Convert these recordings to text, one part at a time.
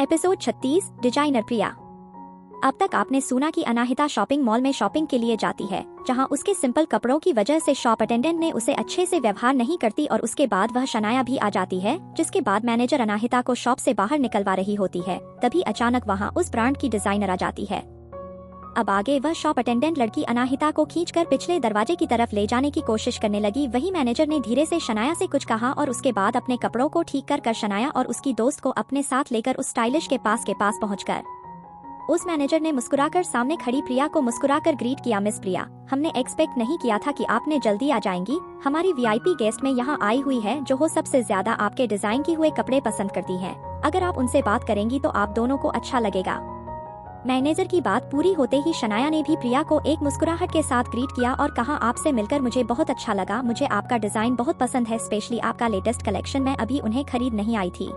Episode 36 designer प्रिया। अब तक आपने सुना कि अनाहिता शॉपिंग मॉल में शॉपिंग के लिए जाती है, जहां उसके सिंपल कपड़ों की वजह से शॉप अटेंडेंट ने उसे अच्छे से व्यवहार नहीं करती और उसके बाद वह शनाया भी आ जाती है, जिसके बाद मैनेजर अनाहिता को शॉप से बाहर निकलवा रही होती है। तभी अचानक वहां उस ब्रांड की डिजाइनर आ जाती है। अब आगे वह शॉप अटेंडेंट लड़की अनाहिता को खींचकर पिछले दरवाजे की तरफ ले जाने की कोशिश करने लगी। वही मैनेजर ने धीरे से शनाया से कुछ कहा और उसके बाद अपने कपड़ों को ठीक कर शनाया और उसकी दोस्त को अपने साथ लेकर उस स्टाइलिश के पास पहुंचकर उस मैनेजर ने मुस्कुराकर सामने खड़ी प्रिया को मुस्कुराकर ग्रीट किया। मिस प्रिया, हमने एक्सपेक्ट नहीं किया था कि आपने जल्दी आ जाएंगी। हमारी वीआईपी गेस्ट में यहाँ आई हुई है जो हो सबसे ज्यादा आपके डिजाइन की हुए कपड़े पसंद करती है। अगर आप उनसे बात करेंगी तो आप दोनों को अच्छा लगेगा। मैनेजर की बात पूरी होते ही शनाया ने भी प्रिया को एक मुस्कुराहट के साथ ग्रीट किया और कहा, आपसे मिलकर मुझे बहुत अच्छा लगा। मुझे आपका डिजाइन बहुत पसंद है, स्पेशली आपका लेटेस्ट कलेक्शन। मैं अभी उन्हें खरीद नहीं आई थी।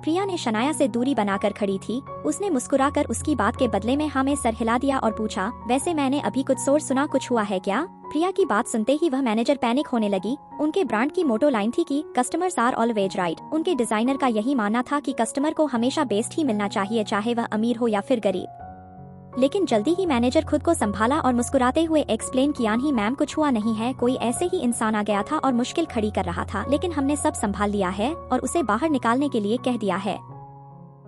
प्रिया ने शनाया से दूरी बनाकर खड़ी थी। उसने मुस्कुराकर उसकी बात के बदले में हाँ में सर हिला दिया और पूछा, वैसे मैंने अभी कुछ सोच सुना, कुछ हुआ है क्या? प्रिया की बात सुनते ही वह मैनेजर पैनिक होने लगी। उनके ब्रांड की मोटो लाइन थी कि कस्टमर्स आर ऑलवेज राइट। उनके डिजाइनर का यही मानना था कि कस्टमर को हमेशा बेस्ट ही मिलना चाहिए, चाहे वह अमीर हो या फिर गरीब। लेकिन जल्दी ही मैनेजर खुद को संभाला और मुस्कुराते हुए एक्सप्लेन किया, नहीं मैम, कुछ हुआ नहीं है। कोई ऐसे ही इंसान आ गया था और मुश्किल खड़ी कर रहा था, लेकिन हमने सब संभाल लिया है और उसे बाहर निकालने के लिए कह दिया है।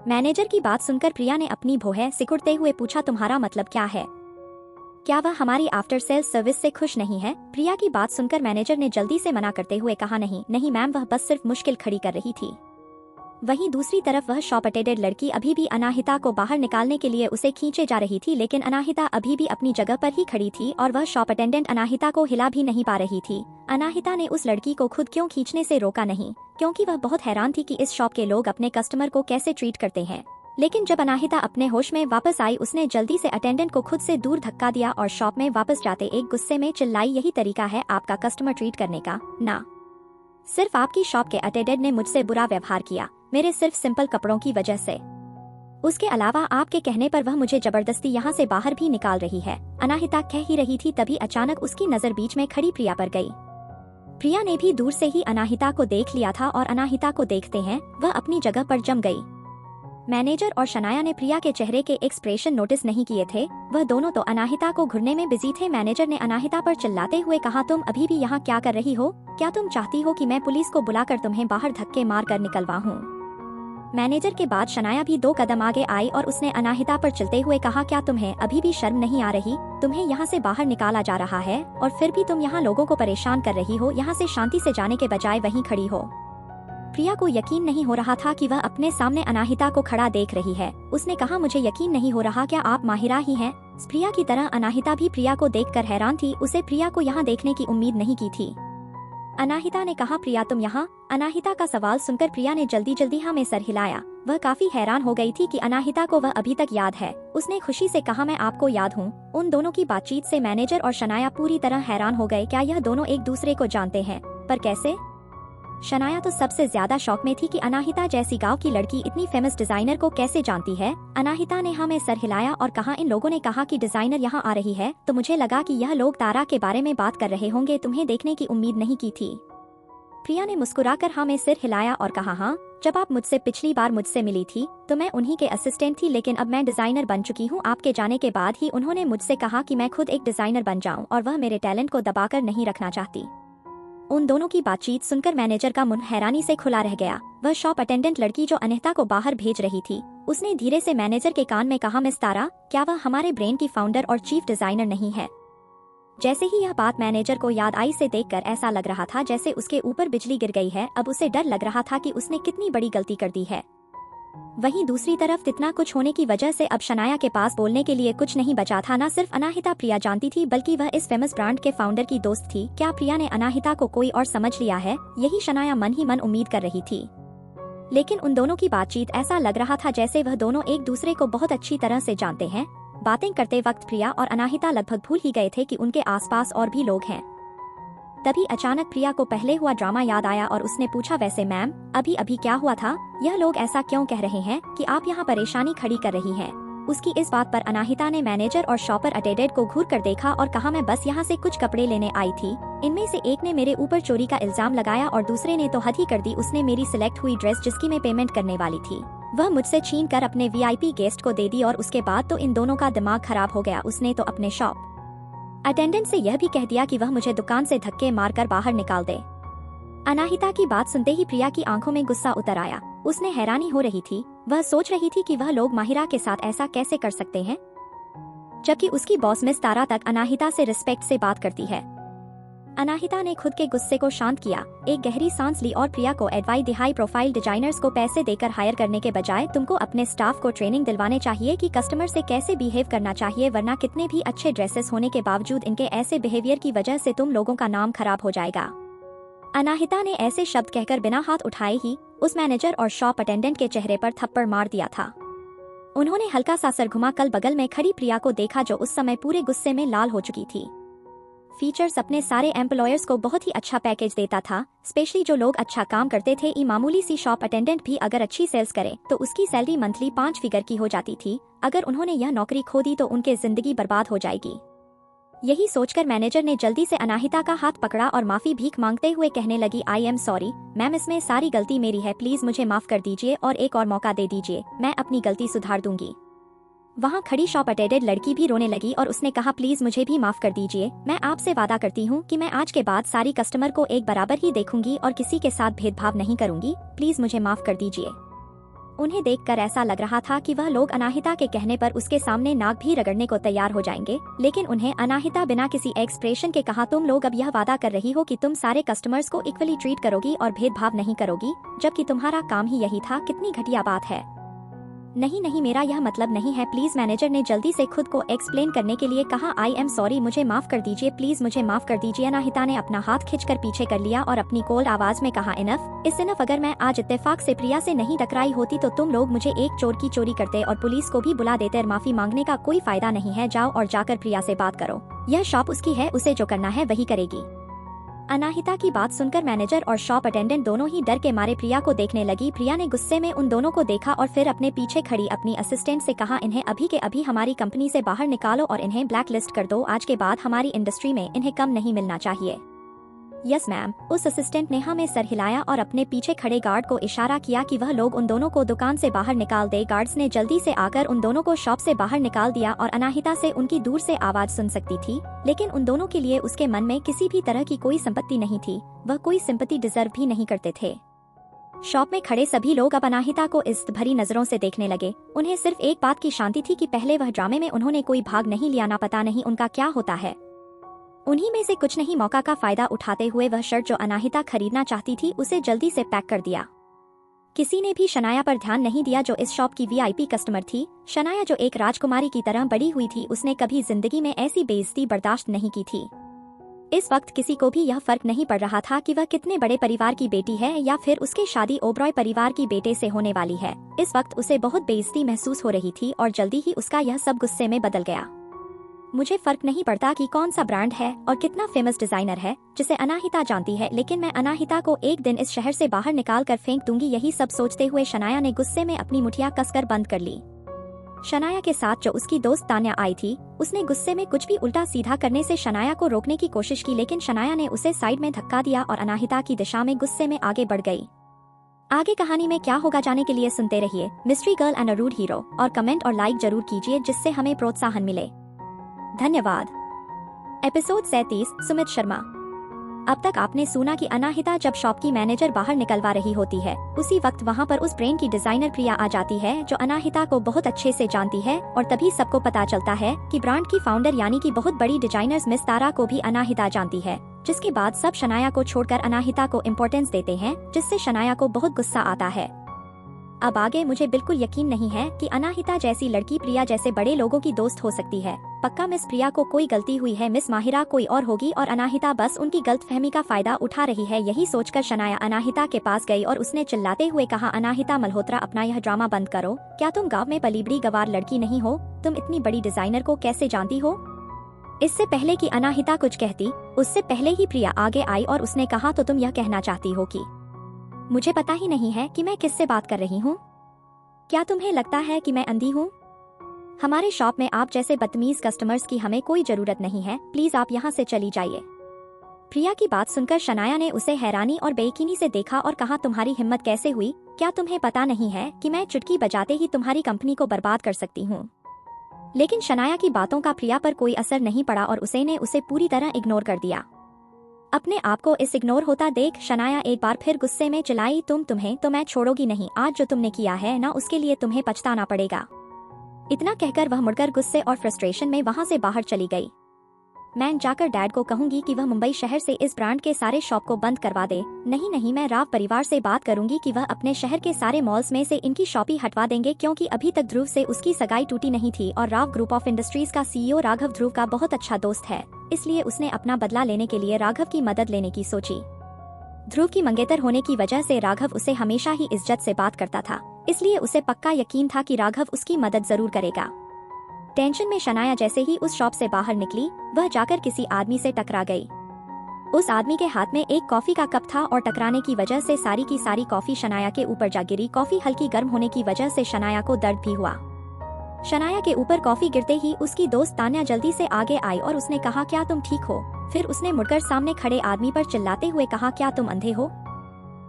मैनेजर की बात सुनकर प्रिया ने अपनी भौहें सिकुड़ते हुए पूछा, तुम्हारा मतलब क्या है? क्या वह हमारी आफ्टर सेल्स सर्विस से खुश नहीं है? प्रिया की बात सुनकर मैनेजर ने जल्दी से मना करते हुए कहा, नहीं मैम, वह बस सिर्फ मुश्किल खड़ी कर रही थी। वहीं दूसरी तरफ वह शॉप अटेंडेंट लड़की अभी भी अनाहिता को बाहर निकालने के लिए उसे खींचे जा रही थी, लेकिन अनाहिता अभी भी अपनी जगह पर ही खड़ी थी और वह शॉप अटेंडेंट अनाहिता को हिला भी नहीं पा रही थी। अनाहिता ने उस लड़की को खुद क्यों खींचने से रोका नहीं, क्योंकि वह बहुत हैरान थी कि इस शॉप के लोग अपने कस्टमर को कैसे ट्रीट करते हैं। लेकिन जब अनाहिता अपने होश में वापस आई, उसने जल्दी से अटेंडेंट को खुद से दूर धक्का दिया और शॉप में वापस जाते एक गुस्से में चिल्लाई, यही तरीका है आपका कस्टमर ट्रीट करने का? ना, सिर्फ आपकी शॉप के अटेंडेंट ने मुझसे बुरा व्यवहार किया, मेरे सिर्फ सिंपल कपड़ों की वजह से। उसके अलावा आपके कहने पर वह मुझे जबरदस्ती यहाँ से बाहर भी निकाल रही है। अनाहिता कह ही रही थी, तभी अचानक उसकी नजर बीच में खड़ी प्रिया पर गई। प्रिया ने भी दूर से ही अनाहिता को देख लिया था और अनाहिता को देखते हैं वह अपनी जगह पर जम गई। मैनेजर और शनाया ने प्रिया के चेहरे के एक्सप्रेशन नोटिस नहीं किए थे, वह दोनों तो अनाहिता को घूरने में बिजी थे। मैनेजर ने अनाहिता पर चिल्लाते हुए कहा, तुम अभी भी यहाँ क्या कर रही हो? क्या तुम चाहती हो कि मैं पुलिस को बुलाकर तुम्हें बाहर धक्के मार कर निकलवाऊं? मैनेजर के बाद शनाया भी 2 कदम आगे आई और उसने अनाहिता पर चलते हुए कहा, क्या तुम्हें अभी भी शर्म नहीं आ रही? तुम्हें यहाँ से बाहर निकाला जा रहा है और फिर भी तुम यहाँ लोगों को परेशान कर रही हो। यहाँ से शांति से जाने के बजाय वहीं खड़ी हो। प्रिया को यकीन नहीं हो रहा था कि वह अपने सामने अनाहिता को खड़ा देख रही है। उसने कहा, मुझे यकीन नहीं हो रहा, क्या आप माहिरा ही हैं? प्रिया की तरह अनाहिता भी प्रिया को देखकर हैरान थी। उसे प्रिया को यहाँ देखने की उम्मीद नहीं की थी। अनाहिता ने कहा, प्रिया तुम यहाँ? अनाहिता का सवाल सुनकर प्रिया ने जल्दी हाँ में सर हिलाया। वह काफी हैरान हो गई थी कि अनाहिता को वह अभी तक याद है। उसने खुशी से कहा, मैं आपको याद हूँ। उन दोनों की बातचीत से मैनेजर और शनाया पूरी तरह हैरान हो गए। क्या यह दोनों एक दूसरे को जानते हैं? पर कैसे? शनाया तो सबसे ज्यादा शॉक में थी कि अनाहिता जैसी गांव की लड़की इतनी फेमस डिजाइनर को कैसे जानती है। अनाहिता ने हाँ में सर हिलाया और कहा, इन लोगों ने कहा कि डिजाइनर यहाँ आ रही है, तो मुझे लगा कि यह लोग तारा के बारे में बात कर रहे होंगे। तुम्हें देखने की उम्मीद नहीं की थी। प्रिया ने मुस्कुराकर हाँ में सिर हिलाया और कहा, हाँ, जब आप मुझसे पिछली बार मुझसे मिली थी तो मैं उन्हीं के असिस्टेंट थी, लेकिन अब मैं डिजाइनर बन चुकी हूँ। आपके जाने के बाद ही उन्होंने मुझसे कहा कि मैं खुद एक डिजाइनर बन जाऊँ और वह मेरे टैलेंट को दबाकर नहीं रखना चाहती। उन दोनों की बातचीत सुनकर मैनेजर का मुंह हैरानी से खुला रह गया। वह शॉप अटेंडेंट लड़की जो अनाहिता को बाहर भेज रही थी, उसने धीरे से मैनेजर के कान में कहा, मिस तारा, क्या वह हमारे ब्रेन की फाउंडर और चीफ डिजाइनर नहीं है? जैसे ही यह बात मैनेजर को याद आई से देखकर ऐसा लग रहा था जैसे उसके ऊपर बिजली गिर गई है। अब उसे डर लग रहा था कि उसने कितनी बड़ी गलती कर दी है। वहीं दूसरी तरफ इतना कुछ होने की वजह से अब शनाया के पास बोलने के लिए कुछ नहीं बचा था। न सिर्फ अनाहिता प्रिया जानती थी, बल्कि वह इस फेमस ब्रांड के फाउंडर की दोस्त थी। क्या प्रिया ने अनाहिता को कोई और समझ लिया है? यही शनाया मन ही मन उम्मीद कर रही थी। लेकिन उन दोनों की बातचीत ऐसा लग रहा था जैसे वह दोनों एक दूसरे को बहुत अच्छी तरह से जानते हैं। बातें करते वक्त प्रिया और अनाहिता लगभग भूल ही गए थे कि उनके आसपास और भी लोग हैं। तभी अचानक प्रिया को पहले हुआ ड्रामा याद आया और उसने पूछा, वैसे मैम, अभी क्या हुआ था? यह लोग ऐसा क्यों कह रहे हैं कि आप यहाँ परेशानी खड़ी कर रही हैं? उसकी इस बात पर अनाहिता ने मैनेजर और शॉपर अटेंडेंट को घूर कर देखा और कहा, मैं बस यहाँ से कुछ कपड़े लेने आई थी। इनमें से एक ने मेरे ऊपर चोरी का इल्जाम लगाया और दूसरे ने तो हद ही कर दी। उसने मेरी सिलेक्ट हुई ड्रेस जिसकी मैं पेमेंट करने वाली थी वह मुझसे छीन कर अपने वीआईपी गेस्ट को दे दी और उसके बाद तो इन दोनों का दिमाग खराब हो गया। उसने तो अपने शॉप अटेंडेंट से यह भी कह दिया कि वह मुझे दुकान से धक्के मारकर बाहर निकाल दे। अनाहिता की बात सुनते ही प्रिया की आंखों में गुस्सा उतर आया। उसने हैरानी हो रही थी। वह सोच रही थी कि वह लोग माहिरा के साथ ऐसा कैसे कर सकते हैं, जबकि उसकी बॉस मिस तारा तक अनाहिता से रिस्पेक्ट से बात करती है। अनाहिता ने खुद के गुस्से को शांत किया, एक गहरी सांस ली और प्रिया को एडवाइस दी। हाई प्रोफाइल डिजाइनर्स को पैसे देकर हायर करने के बजाय तुमको अपने स्टाफ को ट्रेनिंग दिलवाने चाहिए कि कस्टमर से कैसे बिहेव करना चाहिए, वरना कितने भी अच्छे ड्रेसेस होने के बावजूद इनके ऐसे बिहेवियर की वजह से तुम लोगों का नाम खराब हो जाएगा। अनाहिता ने ऐसे शब्द कहकर बिना हाथ उठाए ही उस मैनेजर और शॉप अटेंडेंट के चेहरे पर थप्पड़ मार दिया था। उन्होंने हल्का सा सर घुमाकर बगल में खड़ी प्रिया को देखा, जो उस समय पूरे गुस्से में लाल हो चुकी थी। फीचर्स अपने सारे एम्प्लॉयर्स को बहुत ही अच्छा पैकेज देता था, स्पेशली जो लोग अच्छा काम करते थे। मामूली सी शॉप अटेंडेंट भी अगर अच्छी सेल्स करे तो उसकी सैलरी मंथली 5 फिगर की हो जाती थी। अगर उन्होंने यह नौकरी खो दी तो उनकी जिंदगी बर्बाद हो जाएगी। यही सोचकर मैनेजर ने जल्दी से अनाहिता का हाथ पकड़ा और माफी भीख मांगते हुए कहने लगी, आई एम सॉरी मैम, इसमें सारी गलती मेरी है, प्लीज मुझे माफ कर दीजिए और एक और मौका दे दीजिए, मैं अपनी गलती सुधार दूंगी। वहाँ खड़ी शॉप अटेंडेंट लड़की भी रोने लगी और उसने कहा, प्लीज मुझे भी माफ कर दीजिए, मैं आपसे वादा करती हूँ कि मैं आज के बाद सारी कस्टमर को एक बराबर ही देखूंगी और किसी के साथ भेदभाव नहीं करूंगी, प्लीज मुझे माफ कर दीजिए। उन्हें देखकर ऐसा लग रहा था कि वह लोग अनाहिता के कहने पर उसके सामने नाक भी रगड़ने को तैयार हो जाएंगे, लेकिन उन्हें अनाहिता बिना किसी एक्सप्रेशन के कहा, तुम लोग अब यह वादा कर रही हो कि तुम सारे कस्टमर्स को इक्वली ट्रीट करोगी और भेदभाव नहीं करोगी, जबकि तुम्हारा काम ही यही था, कितनी घटिया बात है। नहीं नहीं, मेरा यह मतलब नहीं है, प्लीज। मैनेजर ने जल्दी से खुद को एक्सप्लेन करने के लिए कहा, आई एम सॉरी, मुझे माफ कर दीजिए, प्लीज मुझे माफ कर दीजिए। अनाहिता ने अपना हाथ खींचकर पीछे कर लिया और अपनी कोल्ड आवाज में कहा, इनफ इस इनफ, अगर मैं आज इत्तेफाक से प्रिया से नहीं टकराई होती तो तुम लोग मुझे एक चोर की चोरी करते और पुलिस को भी बुला देते। माफी मांगने का कोई फायदा नहीं है, जाओ और जाकर प्रिया से बात करो, यह शॉप उसकी है, उसे जो करना है वही करेगी। अनाहिता की बात सुनकर मैनेजर और शॉप अटेंडेंट दोनों ही डर के मारे प्रिया को देखने लगी। प्रिया ने गुस्से में उन दोनों को देखा और फिर अपने पीछे खड़ी अपनी असिस्टेंट से कहा, इन्हें अभी के अभी हमारी कंपनी से बाहर निकालो और इन्हें ब्लैक लिस्ट कर दो, आज के बाद हमारी इंडस्ट्री में इन्हें कम नहीं मिलना चाहिए। यस मैम, उस असिस्टेंट ने हमें सर हिलाया और अपने पीछे खड़े गार्ड को इशारा किया कि वह लोग उन दोनों को दुकान से बाहर निकाल दे। गार्ड्स ने जल्दी से आकर उन दोनों को शॉप से बाहर निकाल दिया और अनाहिता से उनकी दूर से आवाज सुन सकती थी, लेकिन उन दोनों के लिए उसके मन में किसी भी तरह की कोई संपत्ति नहीं थी, वह कोई सिंपैथी डिजर्व भी नहीं करते थे। शॉप में खड़े सभी लोग अब अनाहिता को इज्जत भरी नजरों से देखने लगे। उन्हें सिर्फ एक बात की शांति थी कि पहले वह ड्रामे में उन्होंने कोई भाग नहीं लिया, ना पता नहीं उनका क्या होता है। उन्हीं में से कुछ नहीं मौका का फायदा उठाते हुए वह शर्ट जो अनाहिता खरीदना चाहती थी उसे जल्दी से पैक कर दिया। किसी ने भी शनाया पर ध्यान नहीं दिया जो इस शॉप की वीआईपी कस्टमर थी। शनाया जो एक राजकुमारी की तरह बड़ी हुई थी, उसने कभी जिंदगी में ऐसी बेइज्जती बर्दाश्त नहीं की थी। इस वक्त किसी को भी यह फर्क नहीं पड़ रहा था कि वह कितने बड़े परिवार की बेटी है या फिर उसकी शादी ओबरॉय परिवार की बेटे से होने वाली है। इस वक्त उसे बहुत बेइज्जती महसूस हो रही थी और जल्दी ही उसका यह सब गुस्से में बदल गया। मुझे फर्क नहीं पड़ता कि कौन सा ब्रांड है और कितना फेमस डिजाइनर है जिसे अनाहिता जानती है, लेकिन मैं अनाहिता को एक दिन इस शहर से बाहर निकाल कर फेंक दूंगी। यही सब सोचते हुए शनाया ने गुस्से में अपनी मुठियां कसकर बंद कर ली। शनाया के साथ जो उसकी दोस्त तान्या आई थी, उसने गुस्से में कुछ भी उल्टा सीधा करने से शनाया को रोकने की कोशिश की, लेकिन शनाया ने उसे साइड में धक्का दिया और अनाहिता की दिशा में गुस्से में आगे बढ़ गई। आगे कहानी में क्या होगा जाने के लिए सुनते रहिए mystery girl and a rude hero, और कमेंट और लाइक जरूर कीजिए जिससे हमें प्रोत्साहन मिले। धन्यवाद। एपिसोड 37, सुमित शर्मा। अब तक आपने सुना कि अनाहिता जब शॉप की मैनेजर बाहर निकलवा रही होती है, उसी वक्त वहाँ पर उस ब्रांड की डिजाइनर प्रिया आ जाती है जो अनाहिता को बहुत अच्छे से जानती है, और तभी सबको पता चलता है कि ब्रांड की फाउंडर यानी कि बहुत बड़ी डिजाइनर मिस तारा को भी अनाहिता जानती है। जिसके बाद सब शनाया को छोड़कर अनाहिता को इम्पोर्टेंस देते हैं, जिससे शनाया को बहुत गुस्सा आता है। अब आगे मुझे बिल्कुल यकीन नहीं है कि अनाहिता जैसी लड़की प्रिया जैसे बड़े लोगों की दोस्त हो सकती है। पक्का मिस प्रिया को कोई गलती हुई है, मिस माहिरा कोई और होगी और अनाहिता बस उनकी गलतफहमी का फायदा उठा रही है। यही सोचकर शनाया अनाहिता के पास गई और उसने चिल्लाते हुए कहा, अनाहिता मल्होत्रा, अपना यह ड्रामा बंद करो। क्या तुम गाँव में पली बड़ी गवार लड़की नहीं हो? तुम इतनी बड़ी डिजाइनर को कैसे जानती हो? इससे पहले कि अनाहिता कुछ कहती, उससे पहले ही प्रिया आगे आई और उसने कहा, तो तुम यह कहना चाहती हो कि मुझे पता ही नहीं है कि मैं किससे बात कर रही हूँ? क्या तुम्हें लगता है कि मैं अंधी हूँ? हमारे शॉप में आप जैसे बदतमीज कस्टमर्स की हमें कोई जरूरत नहीं है, प्लीज आप यहाँ से चली जाइए। प्रिया की बात सुनकर शनाया ने उसे हैरानी और बेयकीनी से देखा और कहा, तुम्हारी हिम्मत कैसे हुई? क्या तुम्हें पता नहीं है कि मैं चुटकी बजाते ही तुम्हारी कंपनी को बर्बाद कर सकती हूँ? लेकिन शनाया की बातों का प्रिया पर कोई असर नहीं पड़ा और उसे पूरी तरह इग्नोर कर दिया। अपने आप को इस इग्नोर होता देख शनाया एक बार फिर गुस्से में चिल्लाई, तुम्हें तो मैं छोड़ूंगी नहीं। आज जो तुमने किया है ना, उसके लिए तुम्हें पछताना पड़ेगा। इतना कहकर वह मुड़कर गुस्से और फ्रस्ट्रेशन में वहां से बाहर चली गई। मैं जाकर डैड को कहूंगी कि वह मुंबई शहर से इस ब्रांड के सारे शॉप को बंद करवा दे। नहीं, मैं राव परिवार से बात करूंगी कि वह अपने शहर के सारे मॉल्स में से इनकी शॉप ही हटवा देंगे, क्योंकि अभी तक ध्रुव से उसकी सगाई टूटी नहीं थी और राव ग्रुप ऑफ इंडस्ट्रीज का सीईओ राघव ध्रुव का बहुत अच्छा दोस्त है। इसलिए उसने अपना बदला लेने के लिए राघव की मदद लेने की सोची। ध्रुव की मंगेतर होने की वजह से राघव उसे हमेशा ही इज्जत से बात करता था, इसलिए उसे पक्का यकीन था कि राघव उसकी मदद जरूर करेगा। टेंशन में शनाया जैसे ही उस शॉप से बाहर निकली, वह जाकर किसी आदमी से टकरा गई। उस आदमी के हाथ में एक कॉफी का कप था और टकराने की वजह से सारी की सारी कॉफी शनाया के ऊपर जा गिरी। कॉफी हल्की गर्म होने की वजह से शनाया को दर्द भी हुआ। शनाया के ऊपर कॉफी गिरते ही उसकी दोस्त तान्या जल्दी से आगे आई और उसने कहा, क्या तुम ठीक हो? फिर उसने मुड़कर सामने खड़े आदमी पर चिल्लाते हुए कहा, क्या तुम अंधे हो?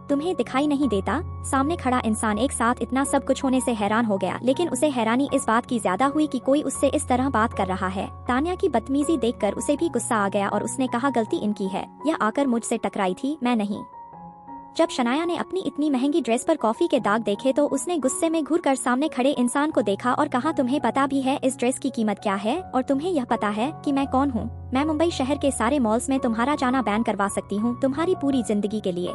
तुम्हें दिखाई नहीं देता? सामने खड़ा इंसान एक साथ इतना सब कुछ होने से हैरान हो गया, लेकिन उसे हैरानी इस बात की ज्यादा हुई कि कोई उससे इस तरह बात कर रहा है। तान्या की बदतमीजी देखकर उसे भी गुस्सा आ गया और उसने कहा, गलती इनकी है, यह आकर मुझसे टकराई थी, मैं नहीं। जब शनाया ने अपनी इतनी महंगी ड्रेस पर कॉफी के दाग देखे तो उसने गुस्से में घूरकर सामने खड़े इंसान को देखा और कहा, तुम्हें पता भी है इस ड्रेस की कीमत क्या है? और तुम्हें यह पता है कि मैं कौन हूँ? मैं मुंबई शहर के सारे मॉल्स में तुम्हारा जाना बैन करवा सकती हूँ, तुम्हारी पूरी जिंदगी के लिए।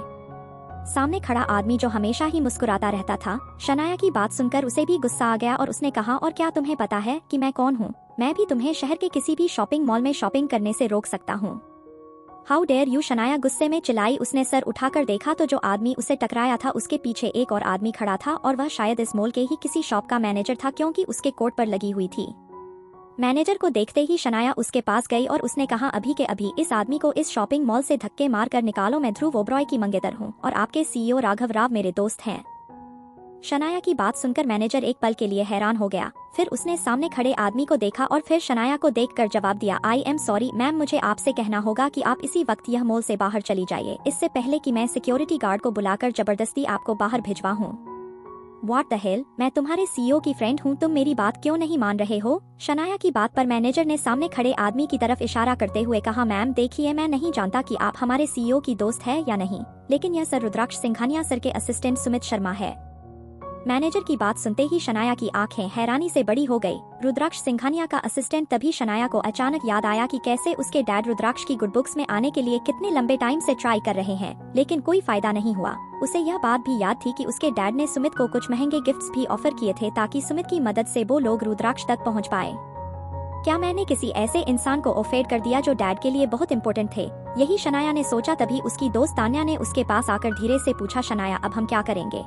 सामने खड़ा आदमी जो हमेशा ही मुस्कुराता रहता था, शनाया की बात सुनकर उसे भी गुस्सा आ गया और उसने कहा, और क्या तुम्हें पता है कि मैं कौन हूँ? मैं भी तुम्हें शहर के किसी भी शॉपिंग मॉल में शॉपिंग करने से रोक सकता हूँ। How dare you? शनाया गुस्से में चिल्लाई। उसने सर उठाकर देखा तो जो आदमी उसे टकराया था उसके पीछे एक और आदमी खड़ा था और वह शायद इस मॉल के ही किसी शॉप का मैनेजर था, क्योंकि उसके कोट पर लगी हुई थी। मैनेजर को देखते ही शनाया उसके पास गई और उसने कहा, अभी के अभी इस आदमी को इस शॉपिंग मॉल से धक्के मार कर निकालो। मैं ध्रुव ओबरॉय की मंगेतर हूँ और आपके सीईओ राघव राव मेरे दोस्त हैं। शनाया की बात सुनकर मैनेजर एक पल के लिए हैरान हो गया, फिर उसने सामने खड़े आदमी को देखा और फिर शनाया को देखकर जवाब दिया, आई एम सॉरी मैम, मुझे आपसे कहना होगा कि आप इसी वक्त यह मॉल से बाहर चली जाइए, इससे पहले कि मैं सिक्योरिटी गार्ड को बुलाकर जबरदस्ती आपको बाहर भिजवा हूँ। What the hell? मैं तुम्हारे सीईओ की फ्रेंड हूँ, तुम मेरी बात क्यों नहीं मान रहे हो? शनाया की बात पर मैनेजर ने सामने खड़े आदमी की तरफ इशारा करते हुए कहा, मैम देखिए, मैं नहीं जानता कि आप हमारे सीईओ की दोस्त है या नहीं, लेकिन यह सर रुद्राक्ष सिंघानिया सर के असिस्टेंट सुमित शर्मा है। मैनेजर की बात सुनते ही शनाया की आंखें हैरानी से बड़ी हो गई। रुद्राक्ष सिंघानिया का असिस्टेंट? तभी शनाया को अचानक याद आया कि कैसे उसके डैड रुद्राक्ष की गुड बुक्स में आने के लिए कितने लंबे टाइम से ट्राई कर रहे हैं, लेकिन कोई फायदा नहीं हुआ। उसे यह बात भी याद थी कि उसके डैड ने सुमित को कुछ महंगे गिफ्ट्स भी ऑफर किए थे ताकि सुमित की मदद से वो लोग रुद्राक्ष तक पहुँच पाए। क्या मैंने किसी ऐसे इंसान को ऑफेंड कर दिया जो डैड के लिए बहुत इंपॉर्टेंट थे? यही शनाया ने सोचा। तभी उसकी दोस्त तान्या ने उसके पास आकर धीरे से पूछा, शनाया अब हम क्या करेंगे?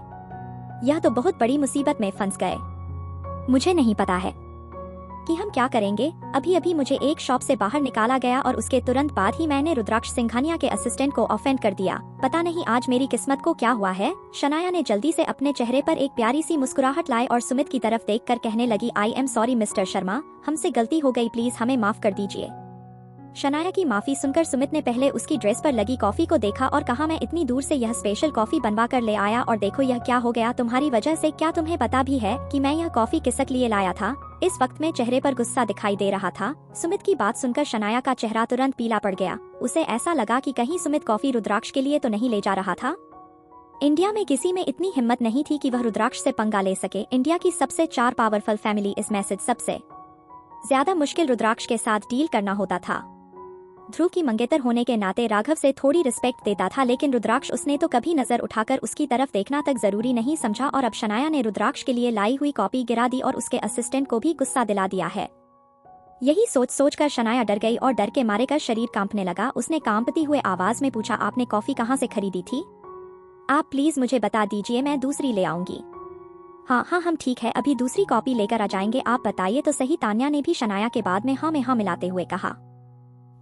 यह तो बहुत बड़ी मुसीबत में फंस गए। मुझे नहीं पता है कि हम क्या करेंगे। अभी अभी मुझे एक शॉप से बाहर निकाला गया और उसके तुरंत बाद ही मैंने रुद्राक्ष सिंघानिया के असिस्टेंट को ऑफेंड कर दिया। पता नहीं आज मेरी किस्मत को क्या हुआ है। शनाया ने जल्दी से अपने चेहरे पर एक प्यारी सी मुस्कुराहट लाई और सुमित की तरफ देखकर कहने लगी, I am sorry mister Sharma, हमसे गलती हो गई, प्लीज हमें माफ कर दीजिए। शनाया की माफी सुनकर सुमित ने पहले उसकी ड्रेस पर लगी कॉफी को देखा और कहा, मैं इतनी दूर से यह स्पेशल कॉफी बनवा कर ले आया और देखो यह क्या हो गया तुम्हारी वजह से। क्या तुम्हें पता भी है कि मैं यह कॉफी किसक लिए लाया था? इस वक्त में चेहरे पर गुस्सा दिखाई दे रहा था। सुमित की बात सुनकर शनाया का चेहरा तुरंत पीला पड़ गया। उसे ऐसा लगा कि कहीं सुमित कॉफी रुद्राक्ष के लिए तो नहीं ले जा रहा था। इंडिया में किसी में इतनी हिम्मत नहीं थी कि वह रुद्राक्ष से पंगा ले सके। इंडिया की सबसे 4 पावरफुल फैमिली इस मैसेज सबसे ज्यादा मुश्किल रुद्राक्ष के साथ डील करना होता था। ध्रुव की मंगेतर होने के नाते राघव से थोड़ी रिस्पेक्ट देता था, लेकिन रुद्राक्ष उसने तो कभी नजर उठाकर उसकी तरफ देखना तक जरूरी नहीं समझा। और अब शनाया ने रुद्राक्ष के लिए लाई हुई कॉपी गिरा दी और उसके असिस्टेंट को भी गुस्सा दिला दिया है। यही सोच कर शनाया डर गई और डर के मारे का शरीर कांपने लगा। उसने कांपती हुए आवाज में पूछा, आपने कॉफी कहाँ से खरीदी थी? आप प्लीज मुझे बता दीजिए, मैं दूसरी ले आऊंगी। हाँ हम ठीक है, अभी दूसरी कॉपी लेकर आ जाएंगे, आप बताइए तो सही। तान्या ने भी शनाया के बाद में हाँ मिलाते हुए कहा।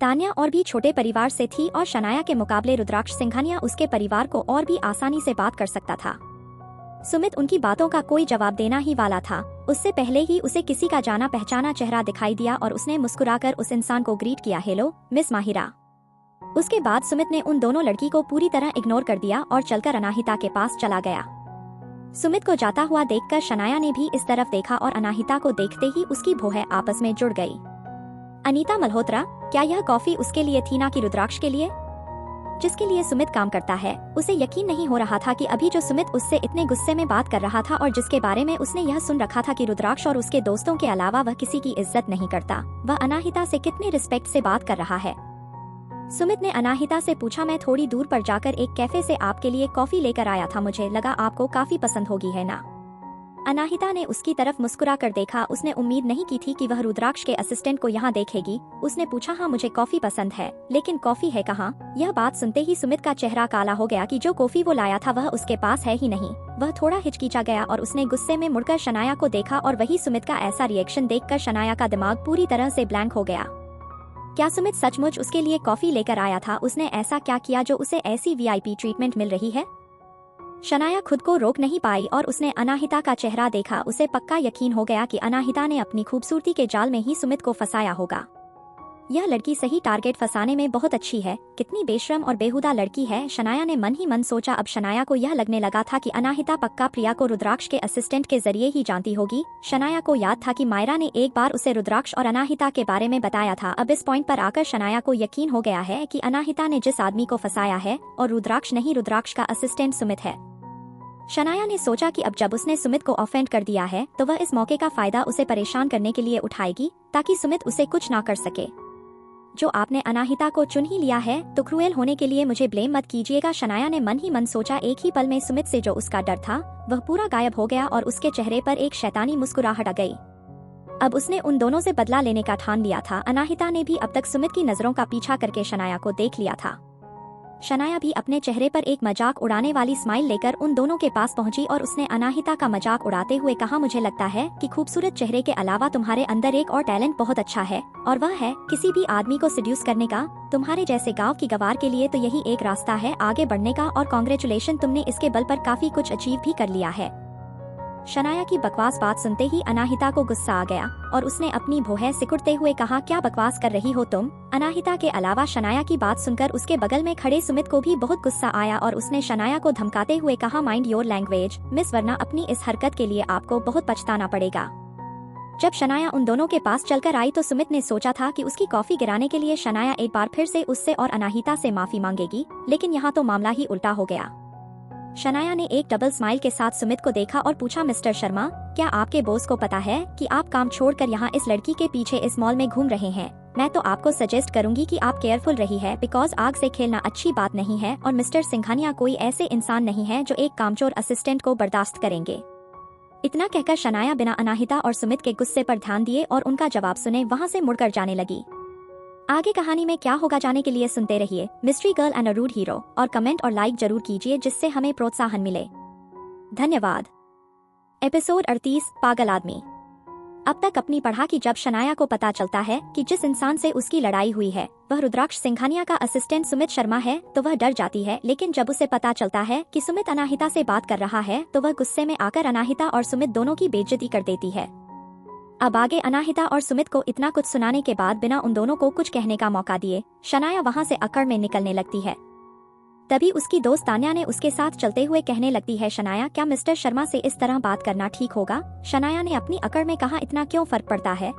तान्या और भी छोटे परिवार से थी और शनाया के मुकाबले रुद्राक्ष सिंघानिया उसके परिवार को और भी आसानी से बात कर सकता था। सुमित उनकी बातों का कोई जवाब देना ही वाला था। उससे पहले ही उसे किसी का जाना पहचाना चेहरा दिखाई दिया और उसने मुस्कुराकर उस इंसान को ग्रीट किया, हेलो मिस माहिरा। उसके बाद सुमित ने उन दोनों लड़की को पूरी तरह इग्नोर कर दिया और चलकर अनाहिता के पास चला गया। सुमित को जाता हुआ देखकर शनाया ने भी इस तरफ देखा और अनाहिता को देखते ही उसकी भौहें आपस में जुड़ गई। अनीता मल्होत्रा, क्या यह कॉफी उसके लिए थी ना कि रुद्राक्ष के लिए? जिसके लिए सुमित काम करता है, उसे यकीन नहीं हो रहा था कि अभी जो सुमित उससे इतने गुस्से में बात कर रहा था और जिसके बारे में उसने यह सुन रखा था कि रुद्राक्ष और उसके दोस्तों के अलावा वह किसी की इज्जत नहीं करता, वह अनाहिता से कितने रिस्पेक्ट से बात कर रहा है। सुमित ने अनाहिता से पूछा, मैं थोड़ी दूर पर जाकर एक कैफे से आपके लिए कॉफी लेकर आया था, मुझे लगा आपको काफी पसंद होगी, है ना? अनाहिता ने उसकी तरफ मुस्कुरा कर देखा। उसने उम्मीद नहीं की थी कि वह रुद्राक्ष के असिस्टेंट को यहाँ देखेगी। उसने पूछा, हाँ मुझे कॉफी पसंद है, लेकिन कॉफी है कहाँ? यह बात सुनते ही सुमित का चेहरा काला हो गया कि जो कॉफी वो लाया था वह उसके पास है ही नहीं। वह थोड़ा हिचकिचा गया और उसने गुस्से में मुड़कर शनाया को देखा और वही सुमित का ऐसा रिएक्शन देखकर शनाया का दिमाग पूरी तरह से ब्लैंक हो गया। क्या सुमित सचमुच उसके लिए कॉफी लेकर आया था? उसने ऐसा क्या किया जो उसे ऐसी वीआईपी ट्रीटमेंट मिल रही है? शनाया खुद को रोक नहीं पाई और उसने अनाहिता का चेहरा देखा। उसे पक्का यकीन हो गया कि अनाहिता ने अपनी खूबसूरती के जाल में ही सुमित को फंसाया होगा। यह लड़की सही टारगेट फंसाने में बहुत अच्छी है। कितनी बेशरम और बेहुदा लड़की है, शनाया ने मन ही मन सोचा। अब शनाया को यह लगने लगा था कि अनाहिता पक्का प्रिया को रुद्राक्ष के असिस्टेंट के जरिए ही जानती होगी। शनाया को याद था कि मायरा ने एक बार उसे रुद्राक्ष और अनाहिता के बारे में बताया था। अब इस पॉइंट पर आकर शनाया को यकीन हो गया है कि अनाहिता ने जिस आदमी को फंसाया है और रुद्राक्ष नहीं, रुद्राक्ष का असिस्टेंट सुमित है। शनाया ने सोचा कि अब जब उसने सुमित को ऑफेंड कर दिया है तो वह इस मौके का फायदा उसे परेशान करने के लिए उठाएगी ताकि सुमित उसे कुछ ना कर सके। जो आपने अनाहिता को चुन ही लिया है तो क्रूएल होने के लिए मुझे ब्लेम मत कीजिएगा, शनाया ने मन ही मन सोचा। एक ही पल में सुमित से जो उसका डर था वह पूरा गायब हो गया और उसके चेहरे पर एक शैतानी मुस्कुराहट आ गई। अब उसने उन दोनों से बदला लेने का ठान लिया था। अनाहिता ने भी अब तक सुमित की नजरों का पीछा करके शनाया को देख लिया था। शनाया भी अपने चेहरे पर एक मजाक उड़ाने वाली स्माइल लेकर उन दोनों के पास पहुंची और उसने अनाहिता का मजाक उड़ाते हुए कहा, मुझे लगता है कि खूबसूरत चेहरे के अलावा तुम्हारे अंदर एक और टैलेंट बहुत अच्छा है और वह है किसी भी आदमी को सिड्यूस करने का। तुम्हारे जैसे गांव की गवार के लिए तो यही एक रास्ता है आगे बढ़ने का और कांग्रेचुलेशन, तुमने इसके बल पर काफी कुछ अचीव भी कर लिया है। शनाया की बकवास बात सुनते ही अनाहिता को गुस्सा आ गया और उसने अपनी भौहें सिकुड़ते हुए कहा, क्या बकवास कर रही हो तुम? अनाहिता के अलावा शनाया की बात सुनकर उसके बगल में खड़े सुमित को भी बहुत गुस्सा आया और उसने शनाया को धमकाते हुए कहा, माइंड योर लैंग्वेज मिस, वरना अपनी इस हरकत के लिए आपको बहुत पछताना पड़ेगा। जब शनाया उन दोनों के पास चलकर आई तो सुमित ने सोचा था कि उसकी कॉफी गिराने के लिए शनाया एक बार फिर से उससे और अनाहिता से माफी मांगेगी, लेकिन यहाँ तो मामला ही उल्टा हो गया। शनाया ने एक डबल स्माइल के साथ सुमित को देखा और पूछा, मिस्टर शर्मा, क्या आपके बॉस को पता है कि आप काम छोड़कर यहाँ इस लड़की के पीछे इस मॉल में घूम रहे हैं? मैं तो आपको सजेस्ट करूंगी कि आप केयरफुल रही है, बिकॉज आग से खेलना अच्छी बात नहीं है और मिस्टर सिंघानिया कोई ऐसे इंसान नहीं है जो एक कामचोर असिस्टेंट को बर्दाश्त करेंगे। इतना कहकर शनाया बिना अनाहिता और सुमित के गुस्से पर ध्यान दिए और उनका जवाब सुने वहाँ से मुड़कर जाने लगी। आगे कहानी में क्या होगा जाने के लिए सुनते रहिए mystery girl and a rude hero और कमेंट और लाइक जरूर कीजिए जिससे हमें प्रोत्साहन मिले। धन्यवाद। एपिसोड 38 पागल आदमी। अब तक अपनी पढ़ा कि जब शनाया को पता चलता है कि जिस इंसान से उसकी लड़ाई हुई है वह रुद्राक्ष सिंघानिया का असिस्टेंट सुमित शर्मा है तो वह डर जाती है, लेकिन जब उसे पता चलता है कि सुमित अनाहिता से बात कर रहा है तो वह गुस्से में आकर अनाहिता और सुमित दोनों की बेइज्जती कर देती है। अब आगे अनाहिता और सुमित को इतना कुछ सुनाने के बाद बिना उन दोनों को कुछ कहने का मौका दिए शनाया वहाँ से अकड़ में निकलने लगती है। तभी उसकी दोस्त तान्या ने उसके साथ चलते हुए कहने लगती है, शनाया, क्या मिस्टर शर्मा से इस तरह बात करना ठीक होगा? शनाया ने अपनी अकड़ में कहा, इतना क्यों फर्क पड़ता है